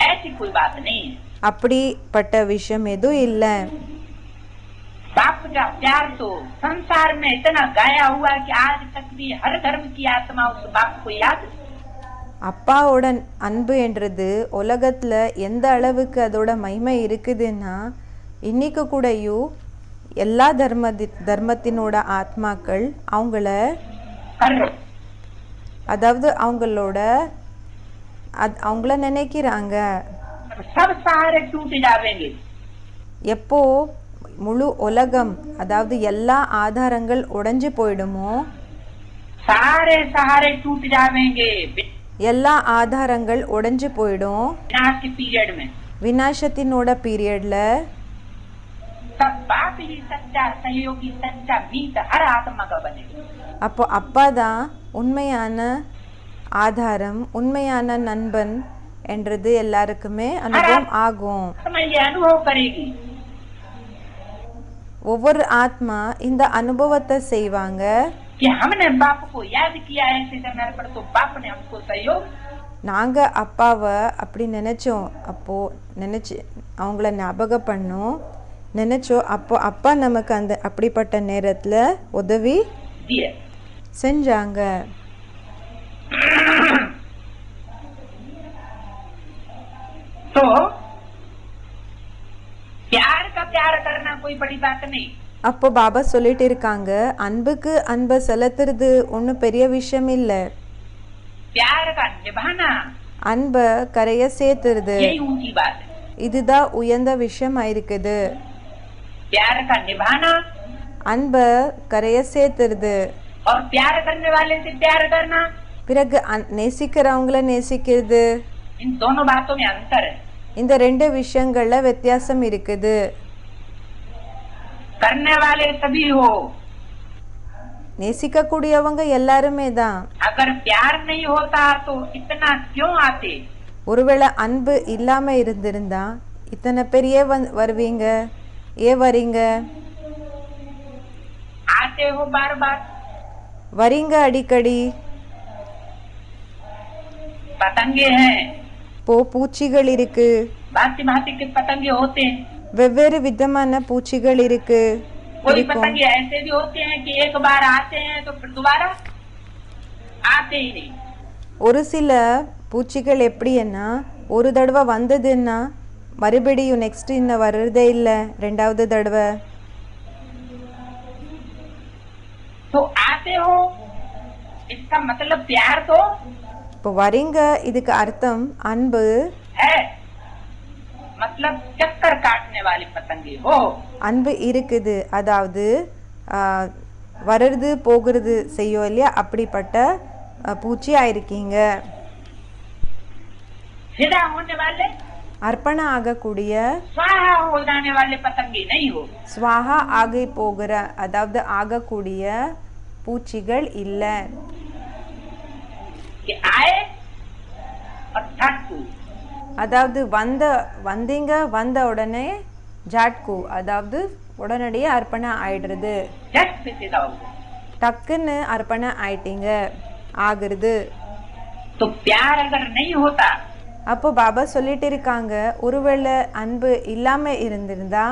ऐसी कोई बात नहीं है। அப்படிப்பட்ட விஷயம் எதுவும் இல்லை. बाप का प्यार तो संसार में इतना गाया हुआ है कि आज तक भी हर धर्म की आत्मा उस बाप को याद। அப்பாவோட அன்பு என்றது உலகத்துல எந்த அளவுக்கு அதோட மகிமை இருக்குதுன்னா இன்னைக்கு கூடயும் எல்லா தர்மத்தினோட ஆத்மாக்கள் அதாவது அவங்கள நினைக்கிறாங்க. सब सहारे टूट जाएंगे। எப்போ முழு உலகம் அதாவது எல்லா ஆதாரங்கள் உடைஞ்சு போயிடுமோ, सारे सहारे टूट जाएंगे எல்லா ஆதாரங்கள் உடைஞ்சு போயிடும் विनाश के पीरियड में, விநாசத்தினோட பீரியட்ல, तब बाप ही सच्चा सहयोगी, सच्चा मीत हर आत्मा का बनेगा। அப்போ அப்பா தான் உண்மையான ஆதாரம், உண்மையான நண்பன் என்றது எல்லாருக்குமே அனுபவம் ஆகும். आत्मा ये अनुभव करेगी ஒவ்வொரு ஆத்மா இந்த அனுபவத்தை செய்வாங்க. कि हमने बाप को याद किया है ऐसे समय पर, तो बाप ने हमको सहयोग, நாங்க அப்பாவை அப்படி நினைச்சோம், அப்போ நினைச்சு அவங்கள ஞாபகம் பண்ணோம், நினைச்சோம், அப்போ அப்பா நமக்கு அந்த அப்படிப்பட்ட நேரத்துல உதவி दिए। செஞ்சாங்க. तो प्यार का प्यार करना कोई बड़ी बात नहीं, அப்போ பாபா சொல்லிட்டு இருக்காங்க, அன்புக்கு அன்பை செலுத்துறது ஒன்றும் பெரிய விஷயம் இல்லை, प्यार का निभाना அன்பை கரைய சேர்த்துறது यही ऊंची बात है। இதுதான் உயர்ந்த விஷயமா இருக்குது. प्यार का निभाना அன்பை கரைய சேர்த்துறது, और प्यार करने वाले से प्यार करना, பிறகு நேசிக்கிறவங்கள நேசிக்கிறது, इन दोनों बातों में अंतर है। இந்த ரெண்டு விஷயங்கள்ல வித்தியாசம் இருக்குது. करने वाले सभी हो, நேசிக்கக்கூடியவங்க எல்லாருமே தான். अगर प्यार नहीं होता तो इतना क्यों आते? ஒருவேளை அன்பு இல்லாம இருந்திருந்தா இத்தனை பெரிய வருவீங்க, ஏன் வரீங்க? आते हो बार बार, வரீங்க அடிக்கடி. पतंगे हैं, பூச்சிகள் இருக்கு, भांति भांति के पतंगे होते हैं। வெவ்வேறு விதமான பூச்சிகள் இருக்கு. कोई पतंगे ऐसे भी होते हैं कि एक बार आते हैं तो फिर दोबारा आते ही नहीं। ஒரு சில பூச்சிகள் எப்படின்னா ஒரு தடவை வந்ததுன்னா மறுபடியும் நெக்ஸ்ட் இன்னும் வர்றதே இல்லை, ரெண்டாவது தடவை. तो आते हो इसका मतलब प्यार तो இப்போ வரீங்க இதுக்கு அர்த்தம் அன்பு, है, मतलब चक्कर काटने वाली पतंगे हो। அன்பு இருக்குது, அதாவது வர்றது போகிறது செய்யும் இல்லையா, அப்படிப்பட்ட பூச்சியா இருக்கீங்க. फिदा होने वाले, அர்ப்பணம் ஆகக்கூடிய, स्वाहा हो जाने वाले पतंगे नहीं हो। ஸ்வாஹா ஆகி போகிற அதாவது ஆகக்கூடிய பூச்சிகள் இல்லை. कि आए और झटकू, அதாவது வந்தீங்க வந்த உடனே ஜாட்கு அதாவது உடனடியே அர்ப்பணம் ஆயிடுறது, झट से फिदा हो गए। டக்குன்னு அர்ப்பணம் ஆயிட்டீங்க ஆகுறது. तो प्यार अगर नहीं होता அப்போ பாபா சொல்லிட்டு இருக்காங்க, ஒருவேளை அன்பு இல்லாம இருந்திருந்தா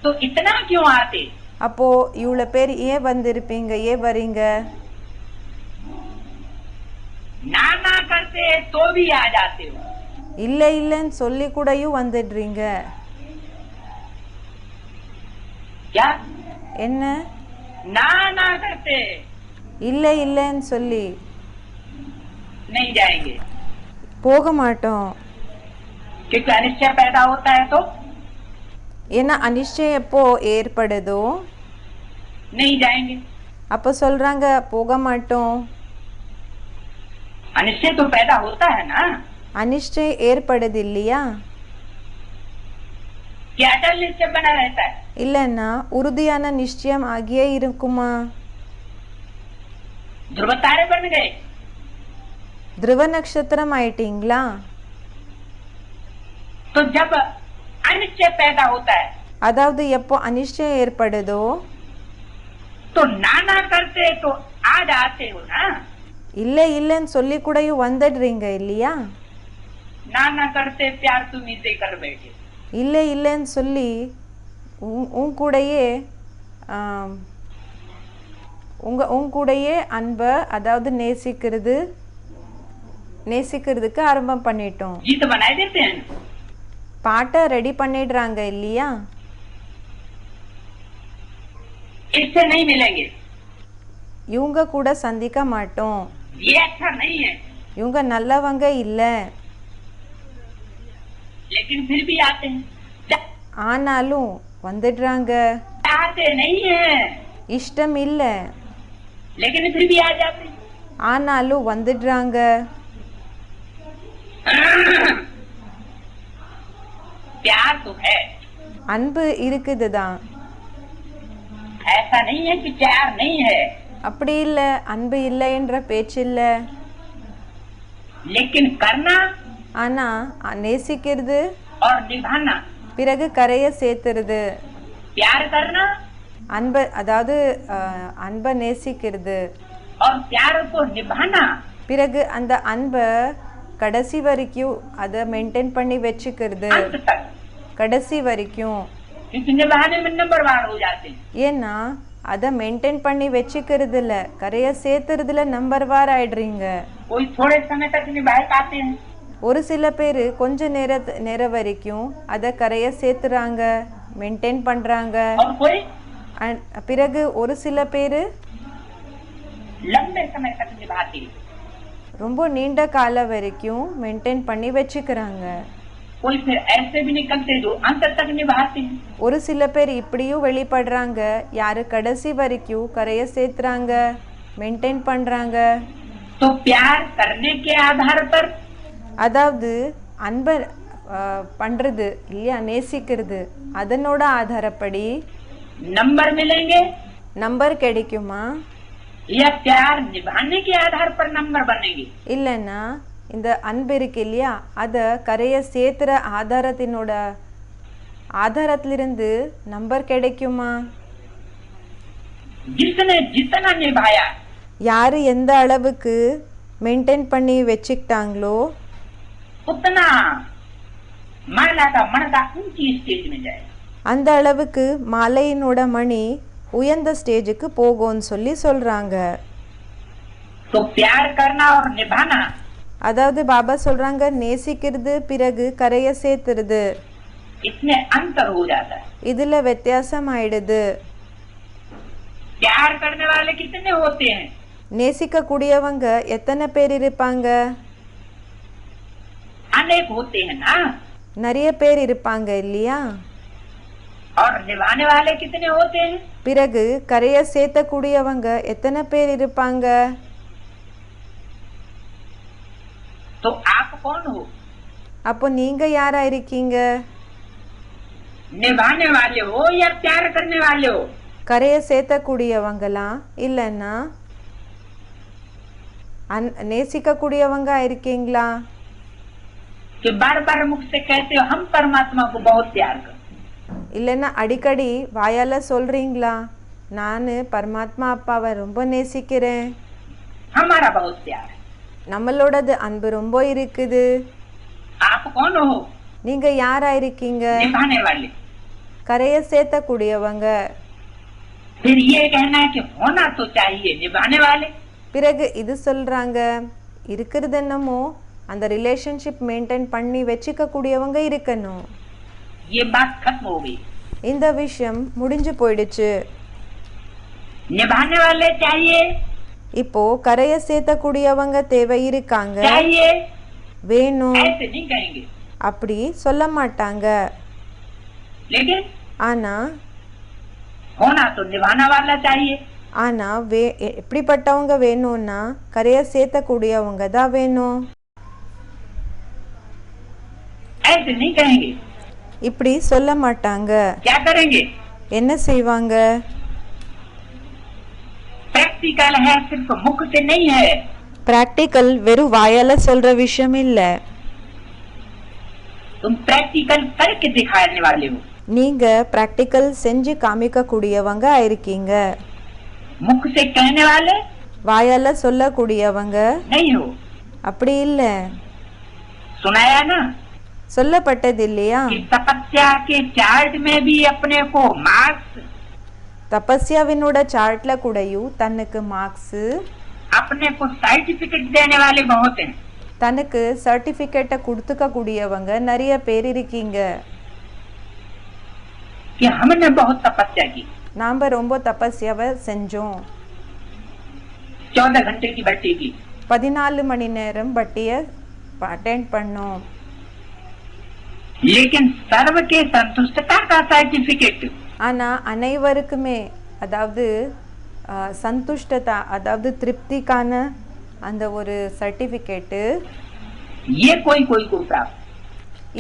तो इतना क्यों आते? அப்போ இவ்வளோ பேர் ஏன் வந்திருப்பீங்க, ஏன் வரீங்க? ना ना करते तो भी आ जाते हो। இல்லை இல்லைன்னு சொல்லி கூடயும் வந்துடுறீங்க. क्या என்ன ना ना करते இல்லை இல்லைன்னு சொல்லி नहीं जाएंगे? போக மாட்டோம். क्योंकि अनिश्चय पैदा होता है तो ஏன்னா அனிச்சயம் எப்போ ஏற்படுதோ नहीं जाएंगे। அப்போ சொல்றாங்க போக மாட்டோம். अनिश्चय तो पैदा होता है ना, அனிச்சயம் ஏற்படுது இல்லையா? कि अटल निश्चय बना रहता है। இல்லைன்னா உறுதியான நிச்சயம் ஆகியே இருக்குமா? ध्रुव तारे बन गए, துருவ நட்சத்திரம் ஆயிட்டீங்களா? तो जब अनिश्चय पैदा होता है அதாவது எப்போ அனிச்சயம் ஏற்படுதோ तो नाना करते तो आ जाते हो ना। இல்லை இல்லைன்னு சொல்லி கூடயும் வந்துடுறீங்க இல்லையா? नाना करते प्यार तुम इसे कर बैठे। இல்லை இல்லைன்னு சொல்லி உன் கூடயே உன் கூடயே அன்பை அதாவது நேசிக்கிறதுக்கு ஆரம்பம் பண்ணிட்டோம். गीत बनाए देते हैं, பாட்டை ரெடி பண்ணிடுறாங்க இல்லையா? इससे नहीं मिलेंगे, இவங்க கூட சந்திக்க மாட்டோம், ये अच्छा नहीं है, இவங்க நல்லவங்க இல்லை, लेकिन फिर भी आते हैं। ஆனாலும் வந்துடுறாங்க. चाहते नहीं है இஷ்டம் இல்லை, लेकिन फिर भी आ जाते हैं। ஆனாலும் வந்துடுறாங்க. प्यार तो है, அன்பு இருக்குது தான். ऐसा नहीं है कि प्यार नहीं है, அப்படி இல்லை, அன்பு இல்லை என்ற பேச்சு இல்லை. लेकिन करना ஆனா நேசிக்கிறது, और निभाना, பிறகு கரையை சேர்த்துறது. प्यार करना அன்பை, அதாவது அன்பை நேசிக்கிறது, और प्यार को निभाना, பிறகு அந்த அன்பை கடைசி வரைக்கும் அதை மெயின்டைன் பண்ணி வச்சுக்கிறது, अंत तक, கடைசி வரைக்கும். क्योंकि निभाने में नंबरवार हो जाते हैं। ஏன்னா அதை மெயின்டைன் பண்ணி வச்சுக்கிறதுல, கரையை சேர்த்துறதுல நம்பர் வார் ஆயிடுறீங்க. कोई थोड़े समय तक निभा पाते हैं, ஒரு சில பேர் கொஞ்ச நேரம் வரைக்கும் அதை கரையை சேர்த்துறாங்க, மெயின்டைன் பண்றாங்க. और कोई பிறகு ஒரு சில பேர் लंबे समय तक निभाते हैं। ரொம்ப நீண்ட கால வரைக்கும் மெயின்டைன் பண்ணி வச்சுக்கிறாங்க. कोई फिर ऐसे भी निकलते जो अंत तक निभाते हैं। ஒரு சில பேர் இப்படியும் வெளிப்படுறாங்க, யாரு கடைசி வரைக்கும் கரையை சேர்த்துறாங்க, மெயின்டைன் பண்றாங்க. तो प्यार करने के आधार पर, அதாவது அன்பை பண்றது இல்லையா, நேசிக்கிறது, அதனோட ஆதாரப்படி नंबर मिलेंगे, நம்பர் கிடைக்குமா? या प्यार निभाने के आधार पर नंबर बनेंगे। இல்லைன்னா இந்த அன்பு இருக்கு இல்லையா, அதை கரையை சேர்த்துற ஆதாரத்திலிருந்து நம்பர் கிடைக்குமா? जिसने जितना निभाया, யாரு எந்த அளவுக்கு மெயின்டைன் பண்ணி வச்சுக்கிட்டாங்களோ उतना माला का मणका ऊंची स्टेज में जाए। அந்த அளவுக்கு மாலையினோட மணி உயர்ந்த ஸ்டேஜுக்கு போகும்னு சொல்றாங்க. तो प्यार करना और निभाना, அதாவது பாபா சொல்றாங்க, நேசிக்கிறது பிறகு கரையை சேர்த்துறது, इसमें अंतर हो जाता है। இதுல வித்தியாசம் ஆயிடுது. प्यार करने वाले कितने होते हैं? நேசிக்க கூடியவங்க எத்தனை பேர் இருப்பாங்க? अनेक होते हैं ना। நிறைய பேர் இருப்பாங்க இல்லையா? और निभाने वाले कितने होते हैं? பிறகு கரையை சேர்த்த கூடியவங்க எத்தனை பேர் இருப்பாங்க? तो आप कौन हो? அப்போ நீங்க யாரா இருக்கீங்க? निभाने वाले हो या प्यार करने वाले हो? கரையை சேர்த்த கூடியவங்களா இல்லைன்னா நேசிக்க கூடியவங்க இருக்கீங்களா? कि बार बार मुख से कहते हो हम परमात्मा को बहुत प्यार करते, இல்லைன்னா அடிக்கடி வாயால சொல்றீங்களா, நான் பரமாத்மா அப்பாவை ரொம்ப நேசிக்கிறேன், हमारा बहुत प्यार है। நம்மளோடது அன்பு ரொம்ப இருக்குது. आप कौन हो? நீங்க யாரா இருக்கீங்க? निभाने वाले। கரையை சேர்த்த கூடியவங்க. फिर ये कहना है कि होना तो चाहिए निभाने वाले। பிறகு இது சொல்றாங்க, இருக்கிறது என்னமோ அந்த ரிலேஷன்ஷிப் மெயின்டைன் பண்ணி வச்சுக்க கூடியவங்க இருக்கணும். ये बात खत्म हो गई। இந்த விஷயம் முடிஞ்சு போயிடுச்சு. निभाने वाले चाहिए, இப்போ கரையை சேர்த்த கூடியவங்க தேவை இருக்காங்க, चाहिए வேணும் ऐसे नहीं कहेंगे, அப்படி சொல்ல மாட்டாங்க. लेकिन ஆனா होना तो निभाना वाला चाहिए। ஆனா எப்படிப்பட்டவங்க வேணும்னா கரையை சேர்த்த கூடியவங்க தான் வேணும். ऐसे नहीं कहेंगे, இப்படி சொல்ல மாட்டாங்க. क्या करेंगे? என்ன செய்வாங்க? प्रैक्टिकल है, सिर्फ मुख से नहीं है। பிராக்டிக்கல் வெறும் வாயால சொல்ற விஷயம் இல்ல, तुम प्रैक्टिकल करके दिखाने वाले हो। நீங்க பிராக்டிக்கல் செஞ்சு காமிக்க கூடியவங்க இருக்கீங்க. मुख से कहने वाले வாயால சொல்லக்கூடியவங்க नहीं हो। அப்படி இல்ல. सुनाया ना சொல்லப்பட்டது இல்லையா, कि तपस्या के चार्ट में भी अपने को मार्क्स, தபஸ்யாவினோட சார்ட்ல கூடயும் தனக்கு மார்க்ஸ், अपने को सर्टिफिकेट देने वाले बहुत हैं। தனக்கு சர்டிபிகேட்டை கொடுத்துக்க கூடியவங்க நிறைய பேர் இருக்கீங்க. कि हमने बहुत तपस्या की, நாம ரொம்ப தபஸ்யாவை செஞ்சோம், 14 घंटे की भट्टी की, 14 மணி நேரம் பட்டியை அட்டெண்ட் பண்ணோம். लेकिन सर्व के संतुष्टता का सर्टिफिकेट ஆனால் அனைவருக்குமே அதாவது சந்துஷ்டதா அதாவது திருப்திக்கான அந்த ஒரு சர்டிஃபிகேட்டு ये कोई कोई को प्राप्त।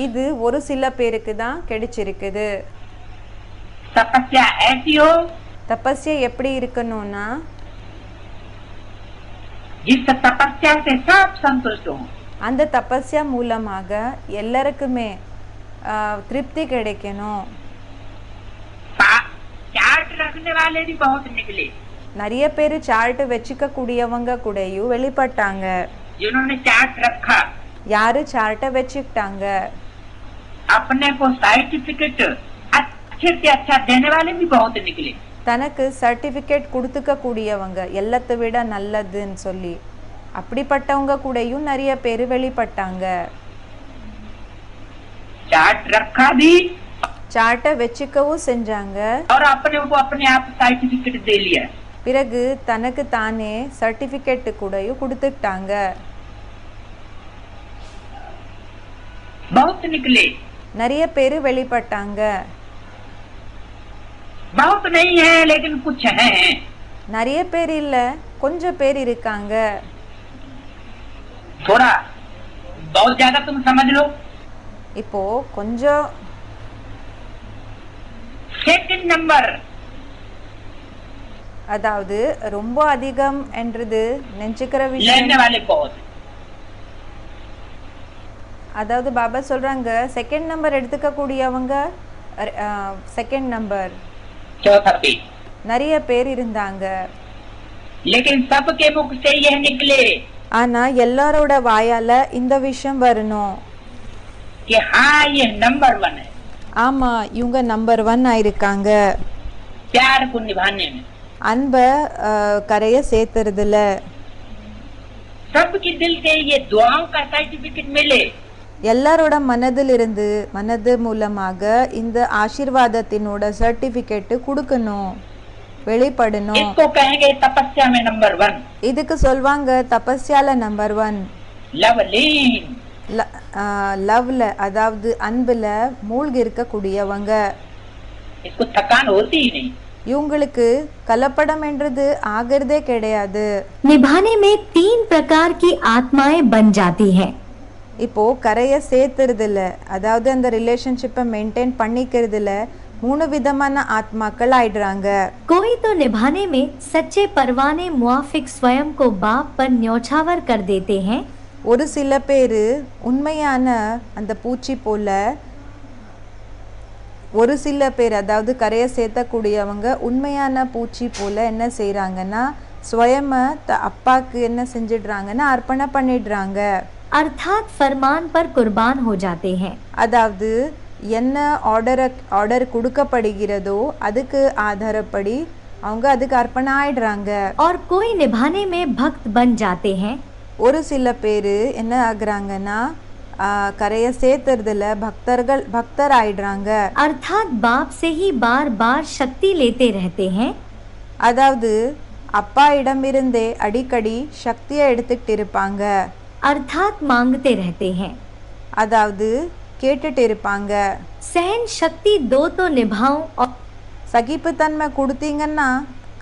இது ஒரு சில பேருக்கு தான் கிடைச்சிருக்குது. तपस्या ऐसी हो தபஸ்யா எப்படி இருக்கணும்னா जिस तपस्या से सब संतुष्ट हो। அந்த தபஸ்யா மூலமாக எல்லாருக்குமே திருப்தி கிடைக்கணும். चार्ट रखने वाले भी बहुत निकले, நிறைய பேர் சார்ட் வச்சுக்க கூடியவங்க கூடயும் வெளிப்பட்டாங்க. जिन्होंने चार्ट रखा யாரு சார்ட்டை வச்சுக்கிட்டாங்க अपने को सर्टिफिकेट अच्छे से अच्छा देने वाले भी बहुत निकले। தனக்கு சர்டிஃபிகேட் கொடுத்துக்க கூடியவங்க எல்லாத்தை விட நல்லதுன்னு சொல்லி அப்படிப்பட்டவங்க கூடயும் நிறைய பேர் வெளிப்பட்டாங்க. चार्ट रखा भी சார்ட்டை வச்சுக்கவும் செஞ்சாங்க. और अपने को अपने आप सर्टिफिकेट दे लिया। பிறகு தனக்கு தானே சர்டிஃபிகேட் கூடயும் கொடுத்துட்டாங்க. बहुत निकले, நிறைய பேர் வெளிப்பட்டாங்க. बहुत नहीं है लेकिन कुछ है। நிறைய பேர் இல்ல கொஞ்சம் பேர் இருக்காங்க. थोड़ा बहुत ज्यादा तुम समझ लो। இப்போ கொஞ்சம் सेकंड नंबर அதாவது ரொம்ப அதிகம் என்றது நினைச்சுக்கிற விஷயம். लेने वाले बहुत, அதாவது பாபா சொல்றாங்க செகண்ட் நம்பர் எடுத்துக்க கூடியவங்க செகண்ட் நம்பர் चौथा पे, நிறைய பேர் இருந்தாங்க. लेकिन सबके मुख से यह निकले ஆனா எல்லாரோட வாயால இந்த விஷயம் வரணும், कि हाँ ये नंबर 1 है ஆமா இவங்க நம்பர் 1 ஆயிருக்காங்க. प्यार को निभाने में। அன்ப கரைய சேர்த்துறதுல सबके दिल से ये दुआओं का सर्टिफिकेट मिले। எல்லாரோட மனதிலிருந்து மனது மூலமாக இந்த ஆசீர்வாதத்தினோட சர்டிபிகேட் கொடுக்கணும், வெளிப்படணும். इसको कहेंगे तपस्या में नंबर 1, இதுக்கு சொல்வாங்க தபஸ்யால நம்பர் 1. लवलीन। லவ்ல அதாவது அன்புல மூழ்கி இருக்கக்கூடியவங்க. इसको थकान होती ही नहीं। இவங்களுக்கு கலப்படம் என்றது ஆகிறதே கிடையாது. निभाने में 3 प्रकार की आत्माएं बन जाती हैं। இப்போ கரைய சேர்த்துறதுல அதாவது அந்த ரிலேஷன்ஷிப்பை மெயின்டைன் பண்ணிக்கிறதுல 3 விதமான ஆத்மாக்கள் ஆயிடுறாங்க. कोई तो निभाने में सच्चे परवाने मुआफिक स्वयं को बाप पर न्योछावर कर देते हैं। ஒரு சில பேர் உண்மையான அந்த பூச்சி போல, ஒரு சில பேர் அதாவது கரையை சேர்த்தக்கூடியவங்க உண்மையான பூச்சி போல என்ன செய்யறாங்கன்னா ஸ்வயம அப்பாக்கு என்ன செஞ்சிடுறாங்கன்னா அர்ப்பணம் பண்ணிடுறாங்க. अर्थात फरमान पर कुर्बान हो जाते हैं। அதாவது என்ன ஆர்டர் கொடுக்கப்படுகிறதோ அதுக்கு ஆதாரப்படி அவங்க அதுக்கு அர்ப்பணம் ஆயிடுறாங்க. और कोई निभाने में भक्त बन जाते हैं। ஒரு சில பேர் என்ன ஆகுறாங்கன்னா கரையை சேர்த்துறதுல பக்தர் ஆயிடுறாங்க. अर्थात बाप से ही बार बार शक्ति लेते रहते हैं। அதாவது அப்பா இடமிருந்தே அடிக்கடி சக்தியை எடுத்துக்கிட்டு இருப்பாங்க. अर्थात मांगते रहते हैं। அதாவது கேட்டுட்டு இருப்பாங்க. सहन शक्ति 2 तो निभाऊं और சகிப்புத்தன்மை கொடுத்தீங்கன்னா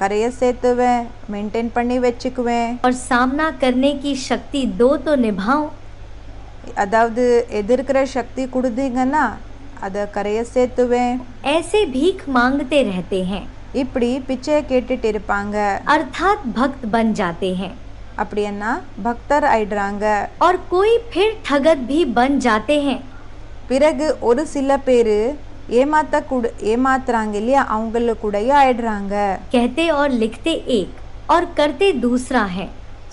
கரையை சேர்த்துவேன், மெயின்டைன் பண்ணி வச்சுக்குவேன். और सामना करने की शक्ति 2 तो निभाऊं। அதாவது எதிர்க்கிற சக்தி கொடுத்தீங்கன்னா அதை கரையை சேர்த்துவேன். ऐसे भीख मांगते रहते हैं। இப்படி பிச்சை கேட்டுட்டு இருப்பாங்க. अर्थात भक्त बन जाते हैं। அப்படின்னா பக்தர் ஆயிடுறாங்க. और कोई फिर ठगत भी बन जाते हैं। பிறகு ஒரு சில பேர் ஏமாத்துறாங்க இல்லையா, அவங்கள கூடயும் ஆயிடுறாங்க. कहते और लिखते एक और करते दूसरा है।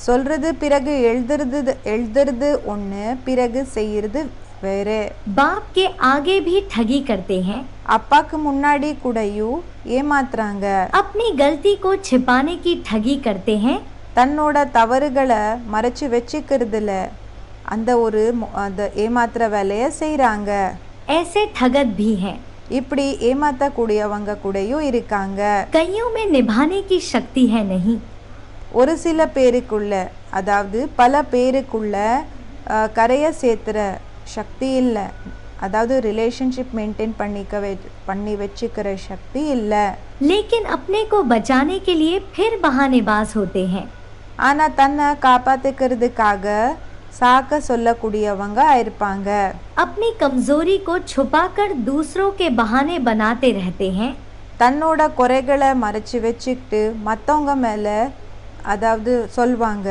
சொல்றது பிறகு எழுதுறது ஒன்று, பிறகு செய்யறது வேறு. बाप के आगे भी ठगी करते हैं। அப்பாக்கு முன்னாடி கூடயும் ஏமாத்துறாங்க. अपनी गलती को छिपाने की ठगी करते हैं। தன்னோட தவறுகளை மறைச்சு வச்சுக்கிறதுல அந்த ஏமாத்துற வேலையை செய்கிறாங்க. ऐसे ठगत भी हैं। இப்படி ஏமாத்தக்கூடியவங்க கூடயும் இருக்காங்க. कईयों में निभाने की शक्ति है नहीं। ஒரு சில பேருக்குள்ள அதாவது பல பேருக்குள்ள கரையை சேர்த்துற சக்தி இல்லை. அதாவது ரிலேஷன்ஷிப் மெயின்டைன் பண்ணி வச்சுக்கிற சக்தி இல்லை. लेकिन अपने को बचाने के लिए फिर बहानेबाज होते हैं. ஆனால் தன்னை காப்பாற்றிக்கிறதுக்காக சாக்க சொல்லக்கூடியவங்க இருப்பாங்க. अपनी कमजोरी को छुपाकर दूसरों के बहाने बनाते रहते हैं. தன்னோட குறைகளை மறைச்சு வச்சுக்கிட்டு மற்றவங்க மேலே அதாவது சொல்வாங்க,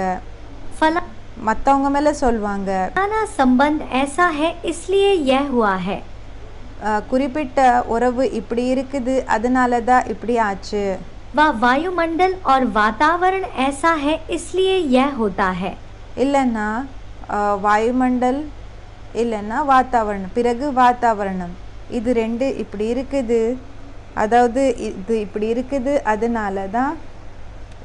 மற்றவங்க மேலே சொல்வாங்க. फलाना संबंध ऐसा है इसलिए यह हुआ है. குறிப்பிட்ட உறவு இப்படி இருக்குது அதனால தான் இப்படி ஆச்சு. वह वायुमंडल और वातावरण ऐसा है इसलिए यह होता है. இல்லைன்னா வாயுமண்டல் இல்லைன்னா வாத்தாவரணம், பிறகு வாத்தாவரணம், இது ரெண்டு இப்படி இருக்குது, அதாவது இது இப்படி இருக்குது அதனால தான்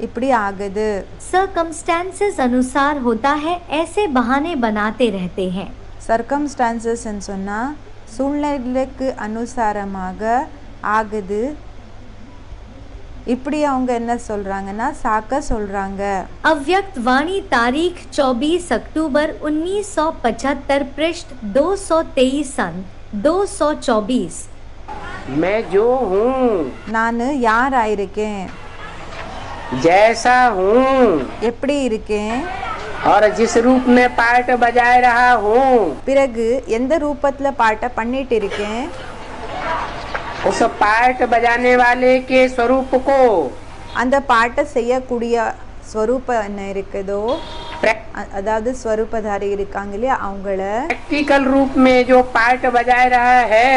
இப்படி ஆகுது. सर्कमस्टेंसेस अनुसार होता है, ऐसे बहाने बनाते रहते हैं. சர்க்கம்ஸ்டான்சஸ் சொன்னால் சூழ்நிலைக்கு அனுசாரமாக ஆகுது. இப்படி அவங்க என்ன சொல்றாங்கன்னா சாக்க சொல்றாங்க. अव्यक्त वाणी तारीख 24 अक्टूबर 1975 पृष्ठ 223 सन 224. मैं जो हूँ நான் யாராயிருக்கேன், जैसा हूँ எப்படி இருக்கேன், और जिस रूप में पार्ट बजा रहा हूँ பிறகு எந்த ரூபத்துல பாட்டை பண்ணிட்டு இருக்கேன், उस पार्ट बजाने वाले के स्वरूप को அந்த பாட்டை செய்யக்கூடிய ஸ்வரூபம் என்ன இருக்குதோ, அதாவது ஸ்வரூபதாரி இருக்காங்க இல்லையா அவங்கள प्रैक्टिकल रूप में जो पार्ट बजा रहा है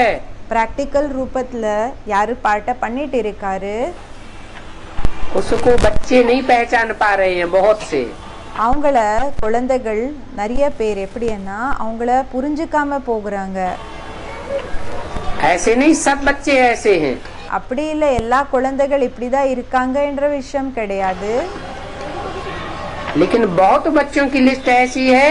பிராக்டிக்கல் ரூபத்துல யாரு பாட்டை பண்ணிட்டு இருக்காரு उसको बच्चे नहीं पहचान पा रहे हैं बहुत से. அவங்கள குழந்தைகள் நிறைய பேர் எப்படின்னா அவங்கள புரிஞ்சுக்காம போகிறாங்க. ऐसे नहीं, सब बच्चे ऐसे हैं. அப்படி இல்லை, எல்லா குழந்தைகள் இப்படிதான் இருக்காங்க என்ற விஷயம் கிடையாது. लेकिन बहुत बच्चों की लिस्ट ऐसी है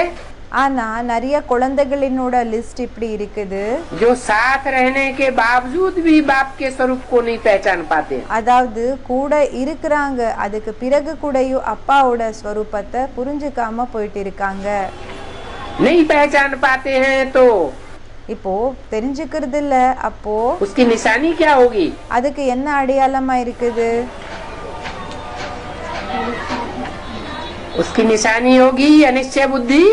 ஆனா நிறைய குழந்தைகளினோட லிஸ்ட் இப்படி இருக்குது, जो साथ रहने के बावजूद भी बाप के स्वरूप को नहीं पहचान पाते. அதாவது கூட இருக்கிறாங்க, அதுக்கு பிறகு கூடயும் அப்பாவோட ஸ்வரூபத்தை புரிஞ்சுக்காம போயிட்டு இருக்காங்க. नहीं पहचान पाते हैं तो இப்போ தெரிஞ்சுக்கிறது இல்ல, அப்போ उसकी निशानी क्या होगी? அதுக்கு என்ன அடையாளமா இருக்குது? उसकी निशानी होगी अनिश्चय बुद्धि.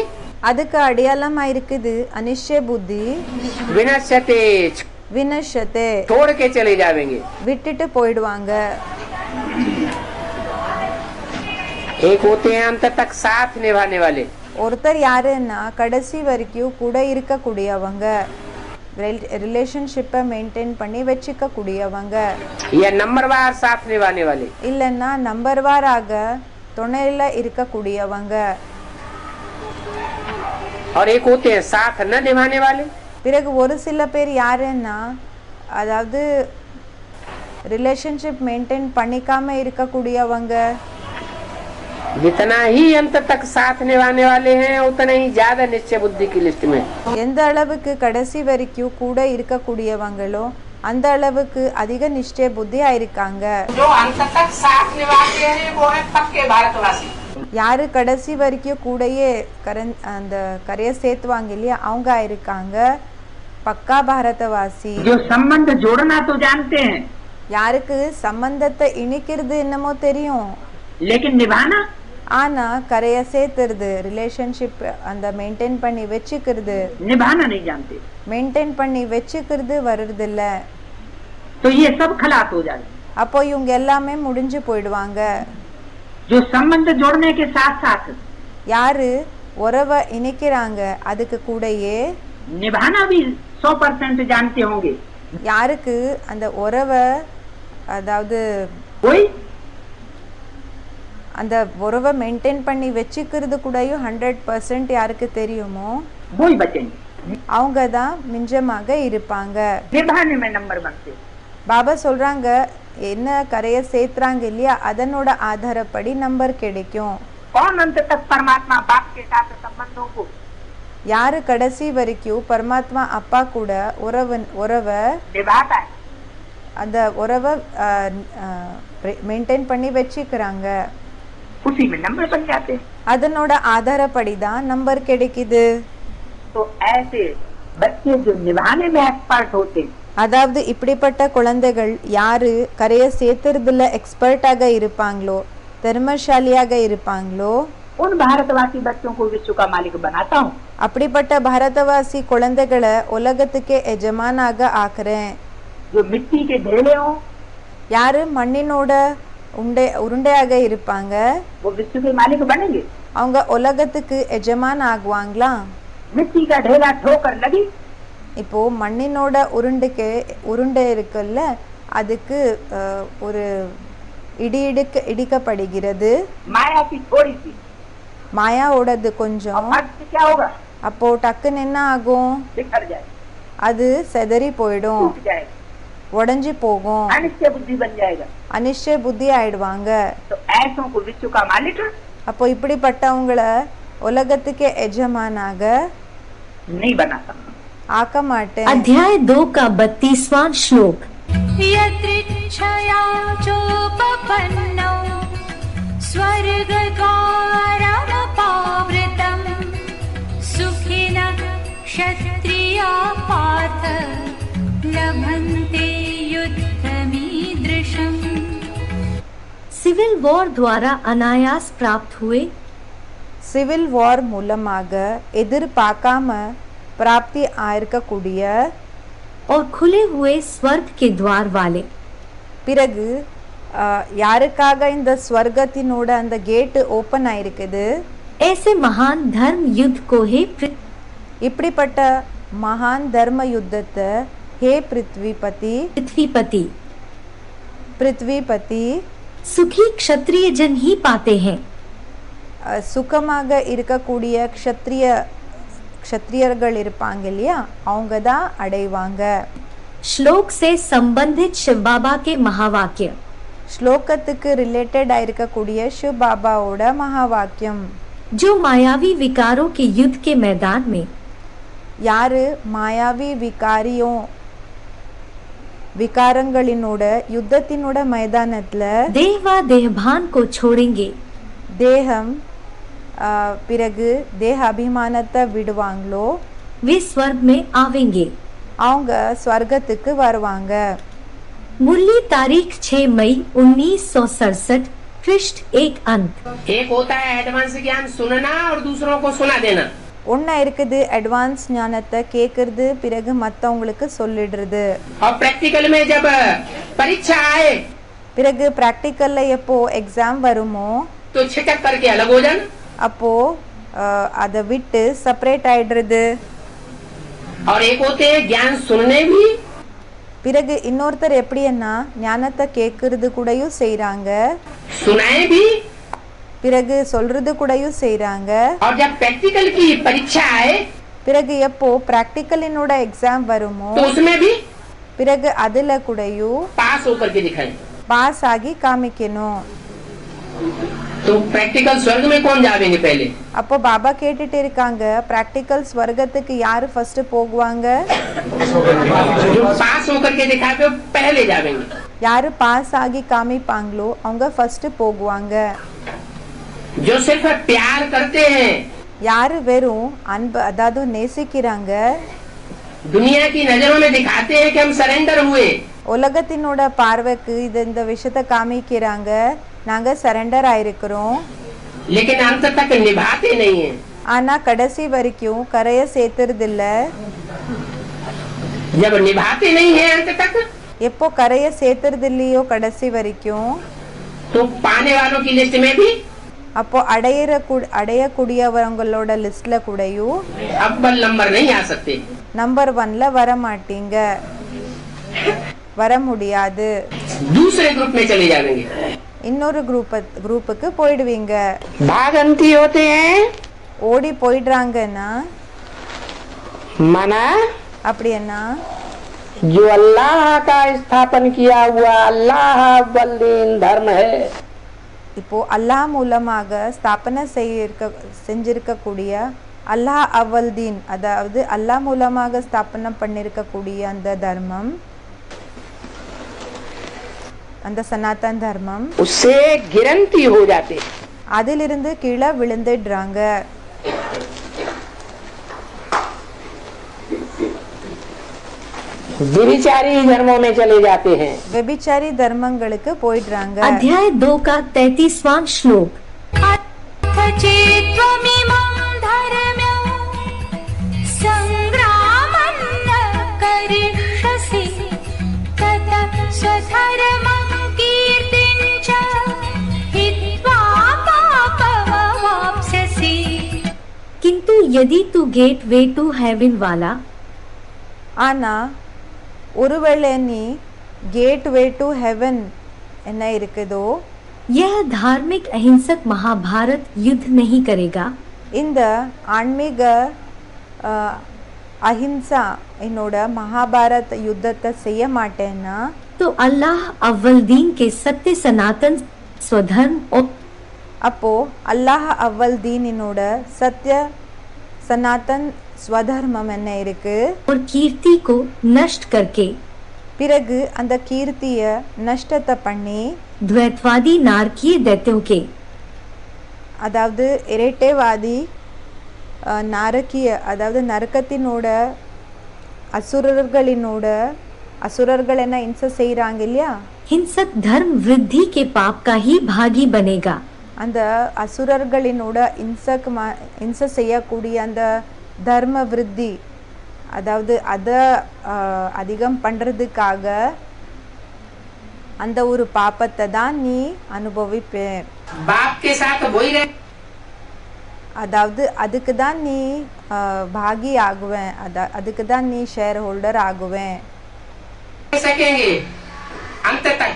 அதுக்கு அடையாளமா இருக்குது அனிश्चय புத்தி. विनश्यते, வினஷத்தை छोड़ के चले जाएंगे. விட்டுட்டு போயிடுவாங்க. एक होते हैं अंत तक साथ निभाने वाले. ஒருத்தர் யாருன்னா கடைசி வரைக்கும் கூட இருக்கக்கூடியவங்க, ரிலேஷன்ஷிப்பை மெயின்டைன் பண்ணி வச்சுக்க கூடியவங்க. या नंबरवार साथ निभाने वाले. இல்லைன்னா நம்பர்வாராக துணையில இருக்கக்கூடியவங்க. और एक होते हैं साथ न निभाने वाले. பிறகு ஒரு சில பேர் யாருன்னா அதாவது ரிலேஷன்ஷிப் மெயின்டைன் பண்ணிக்காம இருக்கக்கூடியவங்க. जितना ही अंत तक साथ निभाने वाले हैं उतना ही ज्यादा निश्चय बुद्धि की लिस्ट में. எந்த அளவுக்கு கடைசி வரைக்கும் கூட இருக்கக்கூடியவங்களோ அந்த அளவுக்கு அதிக நிச்சய புத்தியா இருக்காங்க. जो अंत तक साथ निभाते हैं वो है पक्के भारतवासी. யாரு கடைசி வரைக்கும் கூடயே அந்த கரையை சேர்த்துவாங்க இல்லையா அவங்க இருக்காங்க பக்கா பாரதவாசி. जो संबंध जोड़ना तो जानते हैं, யாருக்கு சம்பந்தத்தை இணைக்கிறது என்னமோ தெரியும், लेकिन निभाना ஆனா கரையை சேர்த்துறது ரிலேஷன்ஷிப் அந்த மெயின்டைன் பண்ணி வச்சுக்கிறது निभाना नहीं जानते, மெயின்டைன் பண்ணி வச்சுக்கிறது வருது இல்ல. तो ये सब खलास हो जाए. அப்போ இவங்க எல்லாமே முடிஞ்சு போயிடுவாங்க. जो संबंध जोड़ने के साथ साथ யாரு உறவை இணைக்கிறாங்க அதுக்கு கூடயே निभाना भी 100% जानते होंगे. யாருக்கு அந்த உறவை அதாவது कोई அந்த உறவை மெயின்டைன் பண்ணி வச்சுக்கிறது கூடயும் 100% யாருக்கு தெரியுமோ वही बचेंगे. அவங்க தான் மிஞ்சமாக இருப்பாங்க. निभाने में नंबर बनते. பாபா சொல்றாங்க என்ன கரையை சேர்த்துறாங்க இல்லையா அதனோட ஆதாரப்படி நம்பர் கிடைக்கும். कौन अंत तक परमात्मा बाप के साथ संबंधों को யாரு கடைசி வரைக்கும் பரமாத்மா அப்பா கூட உறவை निभाता है, அந்த உறவை மெயின்டைன் பண்ணி வச்சுக்கிறாங்க, उसी में नंबर बन जाते हैं. அதனோட ஆதாரப்படி தான் நம்பர் கிடைக்குது. तो ऐसे बच्चे जो निभाने में एक्सपर्ट होते அதாவது இப்படிப்பட்ட குழந்தைகள் யாரு கரையை சேர்த்துறதுல எக்ஸ்பர்ட்டாக இருப்பாங்களோ திறமைசாலியாக இருப்பாங்களோ उन भारतवासी बच्चों को विश्व का मालिक बनाता हूँ। அப்படிப்பட்ட பாரதவாசி குழந்தைகளை உலகத்துக்கே எஜமானாக ஆக்குறேன். जो मिट्टी के ढेले हों யாரு மண்ணினோட உருண்டையாக இருப்பாங்க वो विश्व के मालिक बनेंगे। அவங்க உலகத்துக்கு எஜமான் ஆகுவாங்களா? मिट्टी का ढेला ठोकर लगी இப்போ மண்ணினோட உருண்டை இருக்குல்ல அதுக்கு ஒரு இடிக்கப்படுகிறது. माया की थोड़ी सी மாயாவோடது கொஞ்சம். क्या होगा? அப்போ டக்குன்னு என்ன ஆகும்? बिखर जाए, அது செதறி போயிடும், टूट जाएगा, உடைஞ்சு போகும், अनिश्चय बुद्धि बन जाएगा। அனிஷ்ட புத்தி ஆயிடுவாங்க. तो ऐसों को विश्व का मालिक அப்போ இப்படிப்பட்டவங்கள உலகத்துக்கே எஜமானாக नहीं बना सकता। ஆக்க மாட்டேன். अध्याय 2 का 32वां श्लोक। यत्रिच्छया चोपपन्नौ स्वर्गद्वारमपावृतं सुखिनः क्षत्रिया पार्थ लभन्ते युद्धमीदृशम्। सिविल वॉर द्वारा अनायास प्राप्त हुए சிவில் வார் மூலமாக எதிர்பார்க்காம பிராப்தி ஆயிருக்கக்கூடிய और खुले हुए स्वर्ग के द्वार वाले பிறகு யாருக்காக இந்த ஸ்வர்கத்தினோட அந்த கேட் ஓபன் ஆயிருக்குது ऐसे महान धर्म युद्ध को हे இப்படிப்பட்ட மகான் தர்ம யுத்தத்தை ஹே பிருத்விபதி सुखी क्षत्रिय जन ही पाते हैं। சுகமாக இருக்கக்கூடிய க்ஷத்ரியர்கள் இருப்பாங்க இல்லையா அவங்க தான் அடைவாங்க. श्लोक से संबंधित शिव बाबा के महावाक्य। ஸ்லோகத்துக்கு ரிலேட்டட் ஆயிருக்கக்கூடிய சிவ பாபாவோட மகா வாக்கியம். जो मायावी विकारों के युद्ध के मैदान में யாரு மாயாவி விகாரங்களினோட யுத்தத்தினோட மைதானத்துல देह व देहभान को छोड़ेंगे தேகம் பிறகு தேக அபிமானத்தை விடுவாங்களோ वे स्वर्ग में आवेंगे। அவங்க ஸ்வர்கத்துக்கு வருவாங்க. मुरली तारीख 6 मई 1967 पृष्ठ 1 अंत। एक होता है एडवांस ज्ञान सुनना और दूसरों को सुना देना। ஒன்னா இருக்குது அட்வான்ஸ் ஞானத்தை கேக்குறது பிறகு மத்தவங்களுக்கு சொல்லிடுறது. और प्रैक्टिकल में जब परीक्षा आए பிறகு பிராக்டிக்கல்ல எப்போ எக்ஸாம் வருமோ तो छिटक करके अलग हो जाना। அப்போ அதை விட்டு செப்பரேட் ஆயிடுறது. और एक होते हैं ज्ञान सुनने भी பிறகு இன்னொருத்தர் எப்படின்னா ஞானத்தை கேக்குறது கூடயும் செய்றாங்க सुनाए भी பிறகு சொல்றது கூடயும் செய்றாங்க. और जब प्रैक्टिकल की परीक्षा आए பிறகு எப்போ பிராக்டிக்கலினோட எக்ஸாம் வருமோ तो उसमें भी பிறகு அதுல கூடயும் पास होकर के दिखाए। பாஸ் ஆகி காமிக்கணும். तो प्रैक्टिकल स्वर्ग में कौन जावेंगे पहले? அப்போ பாபா கேட்டுட்டு இருக்காங்க பிராக்டிக்கல் ஸ்வர்கத்துக்கு யாரு ஃபர்ஸ்ட் போகுவாங்க? जो पास होकर के दिखाते हो पहले जावेंगे। யாரு பாஸ் ஆகி காமிப்பாங்களோ அவங்க ஃபர்ஸ்ட் போகுவாங்க. जो सिर्फ प्यार करते हैं யாரு வெறும் அன்பு அதாவது நேசிக்கிறாங்க दुनिया की नजरों में दिखाते हैं कि हम सरेंडर हुए உலகத்தினோட பார்வைக்கு இந்த விஷயத்தை காமிக்கிறாங்க நாங்க சரண்டர் ஆயிருக்கிறோம். लेकिन अंत तक निभाते नहीं है। ஆனா கடைசி வரைக்கும் கரைய சேர்த்துறது இல்ல. जब निभाते नहीं है अंत तक எப்போ கரைய சேர்த்துறது இல்லையோ கடைசி வரைக்கும் तो पाने वालों की लिस्ट में भी அப்போ அடையக்கூடியவங்களோட லிஸ்ட்ல கூடயும் अव्वल नंबर नहीं आ सकते। நம்பர் 1ல வர மாட்டீங்க, வர முடியாது. दूसरे ग्रुप में चले जाएंगे। இன்னொரு குரூப்புக்கு போயிடுவீங்க. भागंती होते हैं ஓடி போயிடுறாங்கன்னா मना அப்படின்னா जो अल्लाह का स्थापन किया हुआ अल्लाह अव्वल दीन धर्म है। இப்போ அல்லாஹ் மூலமாக ஸ்தாபனை செஞ்சிருக்கக்கூடிய அல்லாஹ் அவ்வல் தீன் அதாவது அல்லாஹ் மூலமாக ஸ்தாபனை பண்ணிருக்கக்கூடிய அந்த தர்மம் அந்த சனாதன் தர்மம் उससे गिरंती हो जाते அதிலிருந்து கீழே விழுந்துடுறாங்க. व्यभिचारी धर्मों में चले जाते हैं। व्यभिचारी धर्मங்களுக்கு போயிடுறாங்க. अध्याय 2 का 33वां श्लोक। चेत्त्वमिमं धर्म्यं सङ्ग्रामं न करिष्यसि ततः स्वधर्मं कीर्तिं च हित्वा पापमवाप्स्यसि। किंतु यदि तू गेट वे टू हेवन वाला, ஆனா ஒருவேளை நீ கேட் வே டு ஹெவன் என்ன இருக்குதோ यह धार्मिक अहिंसक महाभारत युद्ध नहीं करेगा, இந்த ஆன்மீக அஹிம்சா என்னோட மகாபாரத் யுத்தத்தை செய்ய மாட்டேன்னா तो अल्लाह अव्वल दीन के सत्य सनातन स्वधर्म और அப்போ அல்லாஹ் அவ்வல் தீனினோட சத்ய சனாதன் ஸ்வதர்மம் என்ன இருக்கு कीर्ति को नष्ट करके பிறகு அந்த கீர்த்திய நஷ்டத்தை பண்ணி द्वैतवादी नारकीय दैत्यों के அதாவது இரட்டைவாதி நாரக்கிய அதாவது நரக்கத்தினோட அசுரர்கள் என்ன இம்சை செய்கிறாங்க இல்லையா, हिंसक धर्म वृद्धि के पाप का ही भागी बनेगा। அந்த அசுரர்களினோட இம்சை செய்யக்கூடிய அந்த தர்ம விருத்தி அதாவது அதை அதிகம் பண்ணுறதுக்காக அந்த ஒரு பாப்பத்தை தான் நீ அனுபவிப்பே. बाप के साथ वही रहे அதாவது அதுக்கு தான் நீ பாகி ஆகுவேன், அதுக்கு தான் நீ ஷேர் ஹோல்டர் ஆகுவேன். सकेंगे अंत तक।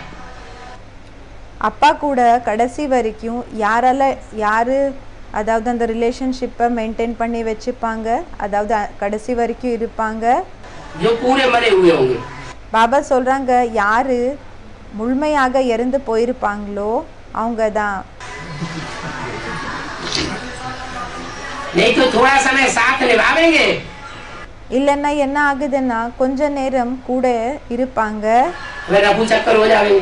அப்பா கூட கடைசி வரைக்கும் யாரு அதாவது அந்த ரிலேஷன்ஷிப்பை மெயின்டைன் பண்ணி வச்சுப்பாங்க, அதாவது கடைசி வரைக்கும் இருப்பாங்க. जो पूरे मरे हुए होंगे। பாபா சொல்றாங்க யாரு முழுமையாக இறந்து போயிருப்பாங்களோ அவங்க தான். नहीं तो थोड़ा समय साथ निभावेंगे, இல்லைன்னா என்ன ஆகுதுன்னா கொஞ்ச நேரம் கூட இருப்பாங்க, वे रफू चक्कर हो जाएंगे।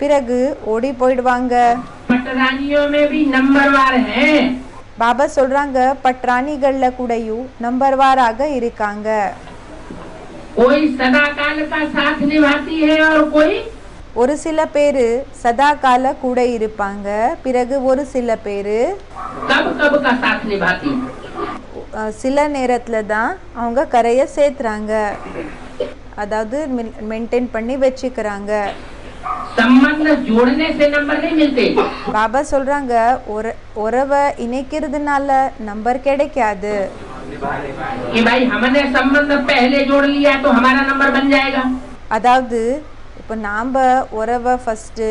பிறகு ஓடி போயிடுவாங்க. पटरानियों में भी नंबरवार हैं। பாபா சொல்றாங்க பட்ராணிகள்ல கூடயும் நம்பர்வாராக இருக்காங்க. कोई सदा काल का साथ निभाती है और कोई ஒரு சில பேரு சதா கால கூட இருப்பாங்க, பிறகு ஒரு சில பேரு कब कब का साथ निभाती। சில நேரத்துல தான் அவங்க கரையை சேர்த்துறாங்க, அதாவது மெயின்டைன் பண்ணி வச்சுக்கிறாங்க. संबंध जोड़ने से नंबर नहीं मिलते। பாபா சொல்றாங்க உறவை இணைக்கிறதுனால நம்பர் கிடைக்காது. कि भाई हमने संबंध पहले जोड़ लिया तो हमारा नंबर बन जाएगा। அதாவது இப்போ நாம் உறவை ஃபர்ஸ்ட்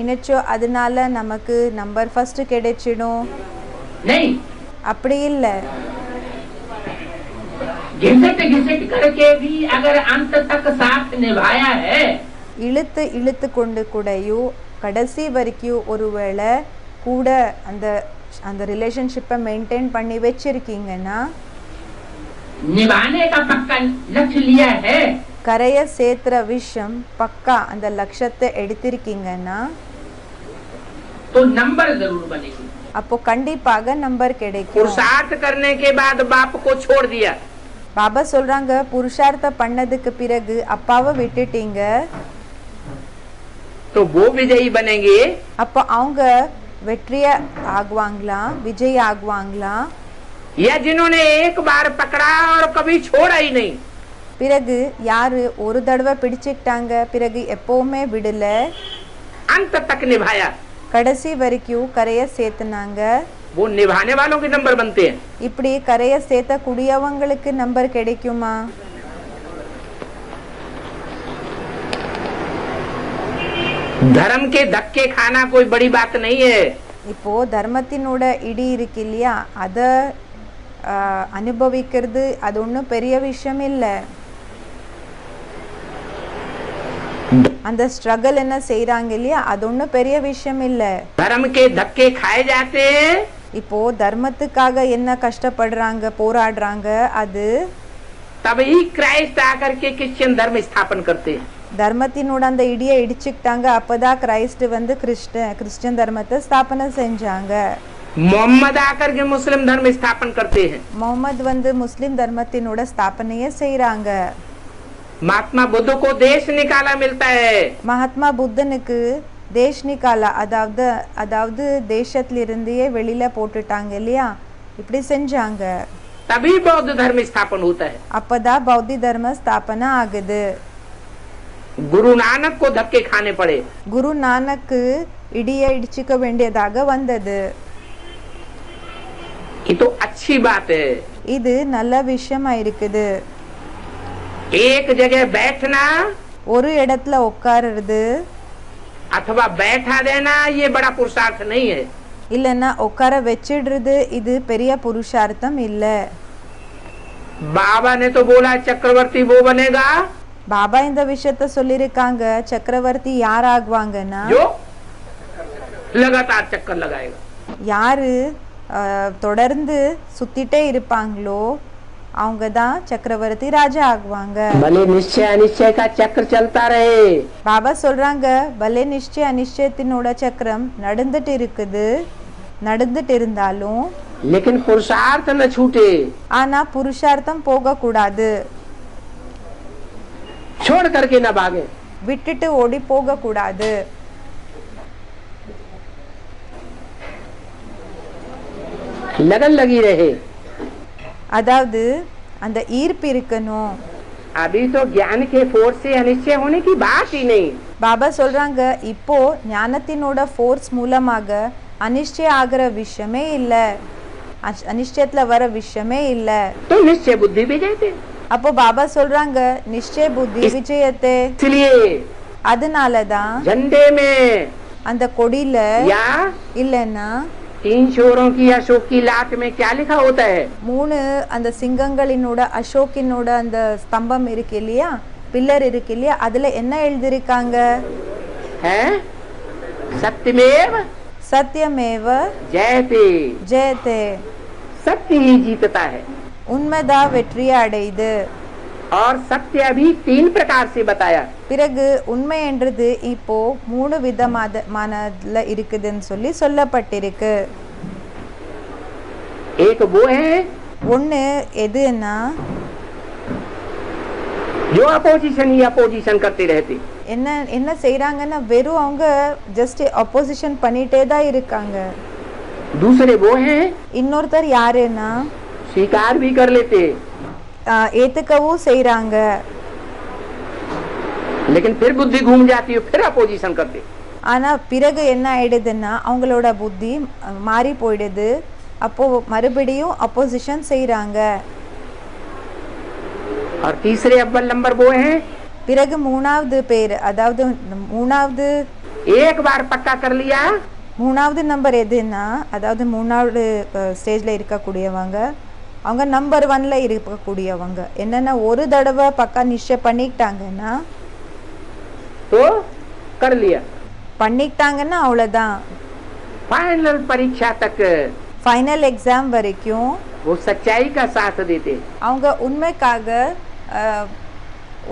இணைச்சோ அதனால நமக்கு நம்பர் ஃபர்ஸ்ட் கிடைச்சிடும், नहीं, அப்படி இல்லை. घिसट घिसट करके भी अगर अंत तक साथ निभाया है, இழுத்து கொண்டு கூடயும் கடைசி வரைக்கும் ஒருவேளை கூட அந்த ரிலேஷன்ஷிப்பை மெயின்டைன் பண்ணி வச்சிருக்கீங்கன்னா निभाने का पक्का लक्ष्य लिया है, கரையை சேர்த்துற விஷயம் பக்கா அந்த லட்சத்தை எடுத்திருக்கீங்கன்னா तो नंबर जरूर बनेगी। அப்போ கண்டிப்பாக நம்பர் கிடைக்கும். पुरुषार्थ करने के बाद बाप को छोड़ दिया, பாபா சொல்றாங்க புருஷார்த்தம் பண்ணதுக்கு பிறகு அப்பாவை விட்டுட்டீங்க, तो वो विजयी बनेंगे। அப்போ அவங்க வெற்றிய ஆகுவாங்களா, விஜய் ஆகுவாங்களா? या जिन्होंने एक बार पकड़ा और कभी छोड़ा ही नहीं। பிறகு யாரு ஒரு தடவை பிடிச்சிட்டாங்க பிறகு எப்பவுமே விடல, अंत तक निभाया, கடைசி வரைக்கும் கரையை சேர்த்துனாங்க. वो निभाने वालों के नंबर बनते हैं। இப்படி கரையை சேர்த்தக்கூடியவங்களுக்கு நம்பர் கிடைக்குமா? धर्म के धक्के खाना कोई बड़ी बात नहीं है। இப்போ தர்மத்தினோட இடி இருக்கு இல்லையா, அதை அனுபவிக்கிறது அது ஒன்றும் பெரிய விஷயம் இல்லை. அந்த ஸ்ட்ரகிள் என்ன செய்யறாங்க இல்லையா, அது ஒன்றும் பெரிய விஷயம் இல்லை. धर्म के धक्के खाए जाते हैं, இப்போ தர்மத்துக்காக என்ன கஷ்டப்படுறாங்க போராடுறாங்க, அது तभी क्राइस्ट आकर के क्रिश्चियन धर्म स्थापन करते हैं। தர்மத்தினோட அந்த இடியை இடிச்சுக்கிட்டாங்க, அப்பதான் கிரைஸ்ட் வந்து கிறிஸ்டியன் தர்மத்தை ஸ்தாபனை செஞ்சாங்க. मोहम्मद आकर के मुस्लिम धर्म स्थापन करते हैं। முகமது வந்து முஸ்லிம் தர்மத்தினோட ஸ்தாபனையை செய்யறாங்க. महात्मा बुद्ध को देश निकाला मिलता है। மகாத்மா புத்தனுக்கு தேஷ் நிகாலா, அதாவது தேசத்திலிருந்தே வெளியில போட்டுட்டாங்க இல்லையா, இப்படி செஞ்சாங்க. तभी बौद्ध धर्म स्थापन होता है। அப்பதான் பௌத்த தர்ம ஸ்தாபனா ஆகுது. गुरु नानक को धक्के खाने पड़े। குரு நானக்கு இடிய இடிச்சுக்க வேண்டியதாக வந்தது. ये तो अच्छी बात है। இது நல்ல விஷயமா இருக்குது. एक जगह बैठना ஒரு இடத்துல உட்காருறது अथवा बैठा देना ये बड़ा पुरुषार्थ नहीं है। இல்லைன்னா உட்கார வச்சிடுறது இது பெரிய புருஷார்த்தம் இல்ல. बाबा ने तो बोला चक्रवर्ती वो बनेगा பாபா இந்த விஷயத்த சொல்லிருக்காங்க, சக்கரவர்த்தி யார் ஆகுவாங்கன்னா जो लगातार चक्कर लगाएगा। யாரு தொடர்ந்து சுத்திட்டே இருப்பாங்களோ அவங்க தான் சக்கரவர்த்தி ராஜா ஆகுவாங்க. भले निश्चय अनिश्चय का चक्र चलता रहे, பாபா சொல்றாங்க பலே நிச்சய அனிச்சயத்தினோட சக்கரம் நடந்துட்டு இருந்தாலும் लेकिन पुरुषार्थ न छूटे। ஆனா புருஷார்த்தம் போக கூடாது, छोड़ करके न भागे। விட்டுட்டு ஓடி போக கூடாது. लगन लगी रहे। அதாவது அந்த ஈர்ப்பு இருக்கணும். अभी तो ज्ञान के फोर्स से अनिश्चय होने की बात ही नहीं। பாபா சொல்றாங்க இப்போ ஞானத்தினோட ஃபோர்ஸ் மூலமாக அனிஷ்டய ஆகிற விஷயமே இல்ல, அனிஷ்டயத்துல வர விஷயமே இல்ல. तो निश्चय बुद्धि विजयते। அப்போ பாபா சொல்றாங்க நிச்சய புத்தி விஜயத்தை. इसलिए அதனாலதான் झंडे में அந்த கொடியில या இல்லன்னா 3 छोरों की अशोक की लाट में क्या लिखा होता है? 3 அந்த சிங்கங்களினோட அசோக்கினோட அந்த ஸ்தம்பம் இருக்கு இல்லையா, பில்லர் இருக்கு இல்லையா, அதுல என்ன எழுதிருக்காங்க? है सत्यमेव சத்யமேவ जयते। ஜெயதே, सत्य ही जीतता है। உண்மைதான் வெற்றியை அடையுது. और सत्य अभी 3 प्रकार से बताया। பிறகு உண்மை என்றது இப்போ 3 விதமானதுல இருக்குதுன்னு சொல்லப்பட்டிருக்கு. एक वो है ஒண்ணு எதுன்னா जो अपोजिशन ही अपोजिशन करते रहते। என்ன செய்யறாங்கன்னா வெறும் அவங்க ஜஸ்ட் அப்போசிஷன் பண்ணிட்டே தான் இருக்காங்க. दूसरे वो हैं இன்னொருத்தர் யாருன்னா स्वीकार भी कर लेते, ஏத்துக்கவும் செய்யறாங்க, लेकिन फिर बुद्धि घूम जाती है, फिर अपोजिशन करते। ஆனா பிறகு என்ன ஆயிடுதுன்னா அவங்களோட புத்தி மாறி போயிடுது, அப்போ மறுபடியும் அப்போசிஷன் செய்யறாங்க. और तीसरे अव्वल नंबर वो हैं பிறகு மூணாவது பேர், அதாவது एक बार पक्का कर लिया மூணாவது நம்பர் எதுன்னா அதாவது மூணாவது ஸ்டேஜ்ல இருக்கக்கூடியவங்க, அவங்க நம்பர் 1ல இருக்கக்கூடியவங்க. என்னன்னா ஒரு தடவை பக்கா நிச்சயம் பண்ணிக்கிட்டாங்கன்னா तो कर लिया, அவ்வளவுதான். फाइनल परीक्षा तक ஃபைனல் எக்ஸாம் வரைக்கும் वो सच्चाई का साथ देते। அவங்க உண்மைக்காக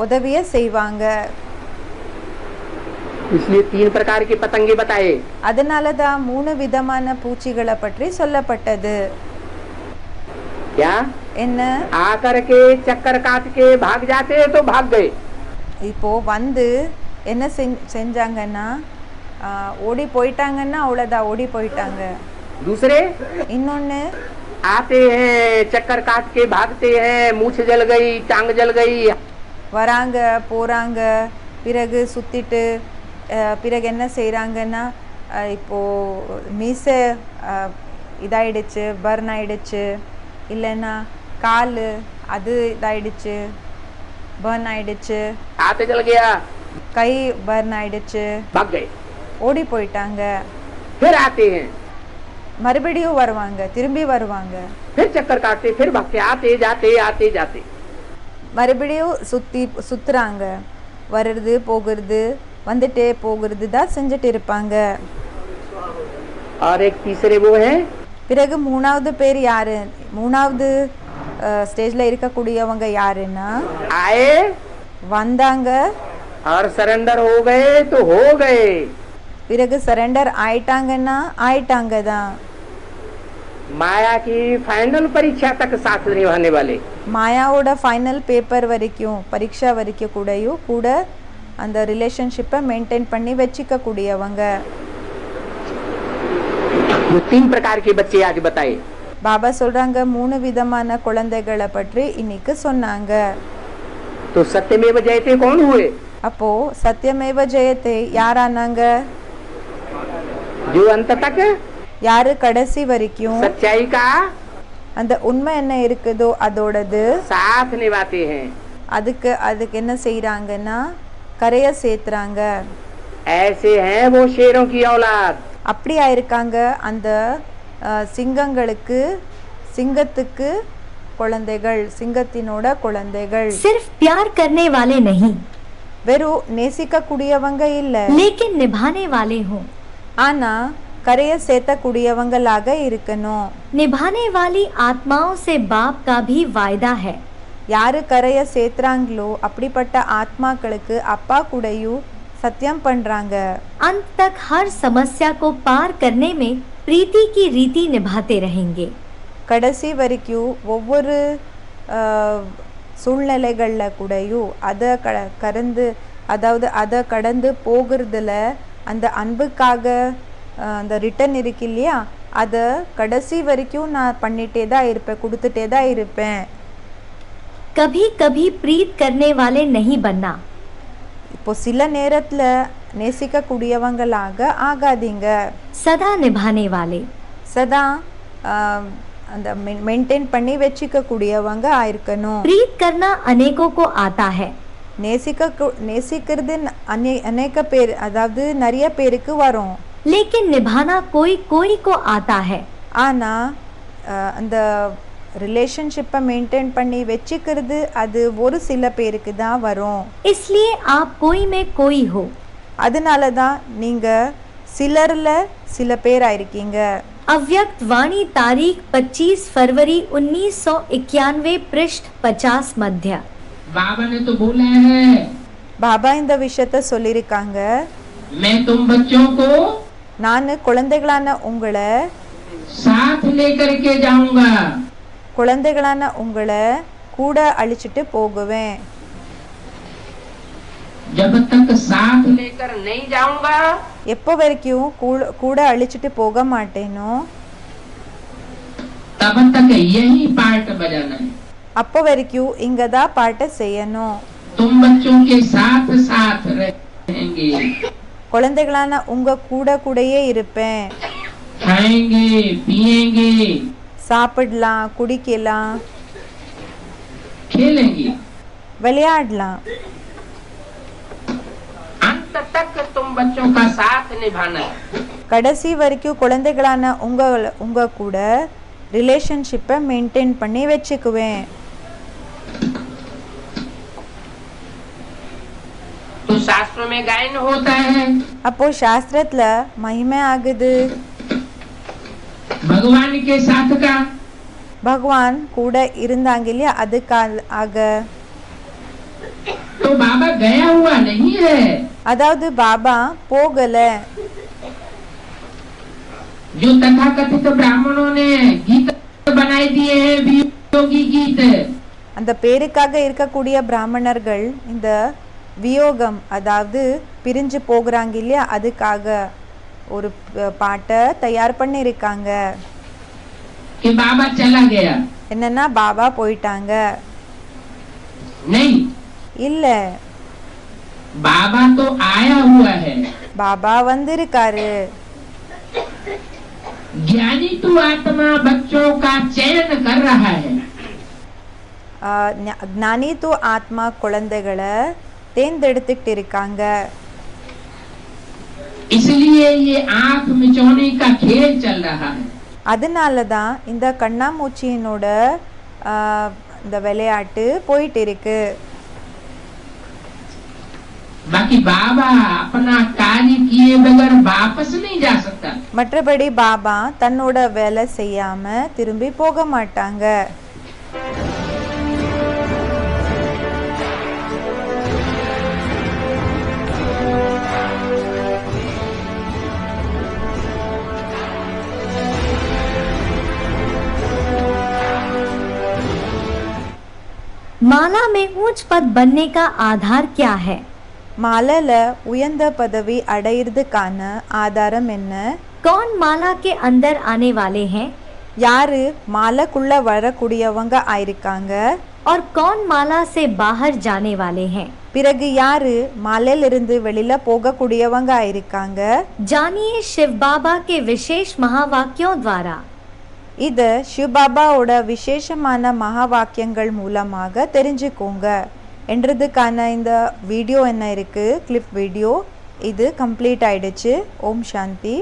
உதவிய செய்வாங்க. इसलिए 3 प्रकार के पतंगे बताए। அதனாலதான் 3 விதமான பூச்சிகளை பற்றி சொல்லப்பட்டது. क्या என்ன आकर के चक्कर काट के भाग जाते तो भाग गए, இப்போ வந்து என்ன செஞ்சாங்கன்னா ஓடி போயிட்டாங்கன்னா அவ்வளவுதான், ஓடி போயிட்டாங்க. दूसरे இன்னொன்னு आते हैं चक्कर काट के भागते हैं, मूछ जल गई, टांग जल गई, வராங்க போறாங்க, பிறகு சுத்திட்டு பிறகு என்ன செய்யறாங்கன்னா இப்போ மீசை இதாயிடுச்சு, பர்ன் ஆயிடுச்சு, இல்லைன்னா கால் அது இதாயிடுச்சு, பர்ன் ஆயிடுச்சு, हाथ जल गया, கை பர்ன் ஆயிடுச்சு, भाग गए। ஓடி போயிட்டாங்க. फिर आते हैं, மறுபடியும் வருவாங்க, திரும்பி வருவாங்க, फिर चक्कर काटते, फिर भागते, आते जाते आते जाते। மறுபடியும் சுத்துறாங்க, வர்றது போகிறது வந்துட்டே போகிறது தான் செஞ்சுட்டு இருப்பாங்க. और एक तीसरे वो है பிறகு மூணாவது பேர் யாரு, மூணாவது ஸ்டேஜ்ல இருக்கக்கூடியவங்க யாருன்னா आए வந்தாங்க, और सरेंडर हो गए तो हो गए, பிறகு சரண்டர் ஆயிட்டாங்கன்னா ஆயிட்டாங்க தான். माया की फाइनल परीक्षा तक साथ निभाने वाले, மாயாவோட ஃபைனல் பேப்பர் வரைக்கும் பரீட்சா வரைக்கும் கூடயும் கூட அந்த ரிலேஷன்ஷிப்பை மெயின்டைன் பண்ணி வச்சுக்க கூடியவங்க. जो 3 प्रकार के बच्चे आज बताए, பாபா சொல்றாங்க 3 விதமான குழந்தைகளை பற்றி இன்னைக்கு சொன்னாங்க. तो सत्यमेव जयते कौन हुए? அப்போ சத்தியமேவ ஜெயத்தே யாரானாங்க? जो अंत तक யாரு கடைசி வரைக்கும் सच्चाई का அந்த உண்மை என்ன இருக்குதோ அதோடது साथ निभाते हैं। அதுக்கு என்ன செய்யறாங்கன்னா கரைய சேர்த்துறாங்க. ऐसे हैं वो शेरों की औलाद, அப்படியா இருக்காங்க அந்த சிங்கத்துக்கு குழந்தைகள், சிங்கத்தினோட குழந்தைகள். सिर्फ प्यार करने वाले नहीं, வெறும் நேசிக்க கூடியவங்க இல்ல, लेकिन निभाने वाले हों। ஆனா கரைய சேர்த்த கூடியவங்களாக இருக்கணும். निभाने वाली आत्माओं से बाप का भी वायदा है। யாரு கரைய சேர்த்துறாங்களோ அப்படிப்பட்ட ஆத்மாக்களுக்கு அப்பா கூடயும் சத்தியம் பண்றாங்க. अंत तक हर समस्या को पार करने में प्रीति की रीति निभाते रहेंगे। கடைசி வரைக்கும் ஒவ்வொரு சூழ்நிலைகள்ல கூடயும் அதை கடந்து போகிறதுல அந்த அன்புக்காக அந்த ரிட்டர்ன் இருக்கு இல்லையா, அதை கடைசி வரைக்கும் நான் பண்ணிட்டே தான் இருப்பேன், கொடுத்துட்டே தான் இருப்பேன். कभी कभी प्रीत करने वाले नहीं बनना, இப்போ சில நேரத்துல நேசிக்க கூடியவங்களாக ஆகாதீங்க. सदा निभाने वाले। சதா அந்த மெயின்டைன் பண்ணி வச்சுக்க கூடியவங்க ஆயிருக்கணும். प्रीत करना अनेकों को आता है, நேசிக்கிறது அநேக பேர், அதாவது நிறைய பேருக்கு வரும். लेकिन निभाना कोई कोई को आता है। ஆனா அந்த ரிலேஷன்ஷிப்பை மெயின்டைன் பண்ணி வச்சுக்கிறது அது ஒரு சில பேருக்கு தான் வரும். इसलिए आप कोई में कोई हो। அதனால தான் நீங்க சிலர்ல சில பேர் ஆயிருக்கீங்க. अव्यक्त वाणी तारीख 25 फरवरी 1991 पृष्ठ 50 मध्य। बाबा ने तो बोला है, பாபா இந்த விஷயத்த சொல்லியிருக்காங்க, मैं तुम बच्चों को நான் குழந்தைகளான உங்களை साथ लेकर के जाऊंगा। குழந்தைகளான உங்களை கூட அழிச்சிட்டு போகுவேன். जब तक साथ लेकर नहीं जाऊंगा எப்போ வரைக்கும் கூட அழிச்சிட்டு போக மாட்டேனோ तब तक यही पार्ट बजाना है। அப்போ வரைக்கும் இங்க தான் பாட்டை செய்யணும். तुम बच्चों के साथ साथ रहेंगे, குழந்தைகளான உங்க கூடயே இருப்பேன். खाएंगे पिएंगे சாப்பிடலாம், குடிக்கலாம், खेलेंगे, விளையாடலாம். अंत तक तुम बच्चों का साथ निभाना है। கடைசி வரைக்கும் குழந்தைகளான உங்க கூட ரிலேஷன்ஷிப்பை மெயின்டைன் பண்ணி வச்சுக்குவேன். तो शास्त्रों में गायन होता है, அப்போ சாஸ்திரத்துல மகிமை ஆகுது, भगवान के साथ का। பகவான் கூட இருந்தாங்க இல்லையா, அதுக்காக. तो बाबा गया हुआ नहीं है, அதாவது பாபா போகல. जो तथाकथित ब्राह्मणों ने गीत बनाए दिए हैं, वियोगी गीत, அந்த பேருக்காக இருக்கக்கூடிய பிராமணர்கள் இந்த வியோகம், அதாவது பிரிஞ்சு போகிறாங்க இல்லையா, அதுக்காக ஒரு பாட்டை தயார் பண்ணியிருக்காங்க. कि बाबा चला गया, என்னன்னா பாபா போயிட்டாங்க. नहीं, இல்ல, बाबा तो आया हुआ है। பாபா வந்திருக்காரு. ज्ञानी तो आत्मा बच्चों का चयन कर रहा है। ஞானி தூ ஆத்மா குழந்தைகளை தேர்ந்தெடுத்துட்டு இருக்காங்க. इसलिए ये आंख मिचौने का खेल चल रहा है। அதனால தான் இந்த கண்ணாமூச்சியினோட இந்த விளையாட்டு போயிட்டு இருக்கு. बाकी बाबा अपना कार्य किए बगैर वापस नहीं जा सकता। மற்றபடி பாபா தன்னோட வேலை செய்யாம திரும்பி போக மாட்டாங்க. माला में ऊंच पद बनने का आधार क्या है? மாலையில் உயர்ந்த பதவி அடையிறதுக்கான ஆதாரம் என்ன? कौन माला के अंदर आने वाले हैं யாரு மாலைக்குள்ள வரக்கூடியவங்க ஆயிருக்காங்க? और कौन माला से बाहर जाने वाले हैं? பிறகு யாரு மாலையிலிருந்து வெளியில போகக்கூடியவங்க ஆயிருக்காங்க? जानिए शिव बाबा के विशेष महावाक्यों द्वारा। இது சிவபாபாவோட விசேஷமான மகா வாக்கியங்கள் மூலமாக தெரிஞ்சுக்கோங்க என்றதுக்கான இந்த வீடியோ என்ன இருக்கு, கிளிப் வீடியோ இது கம்ப்ளீட் ஆயிடுச்சு. ஓம் சாந்தி.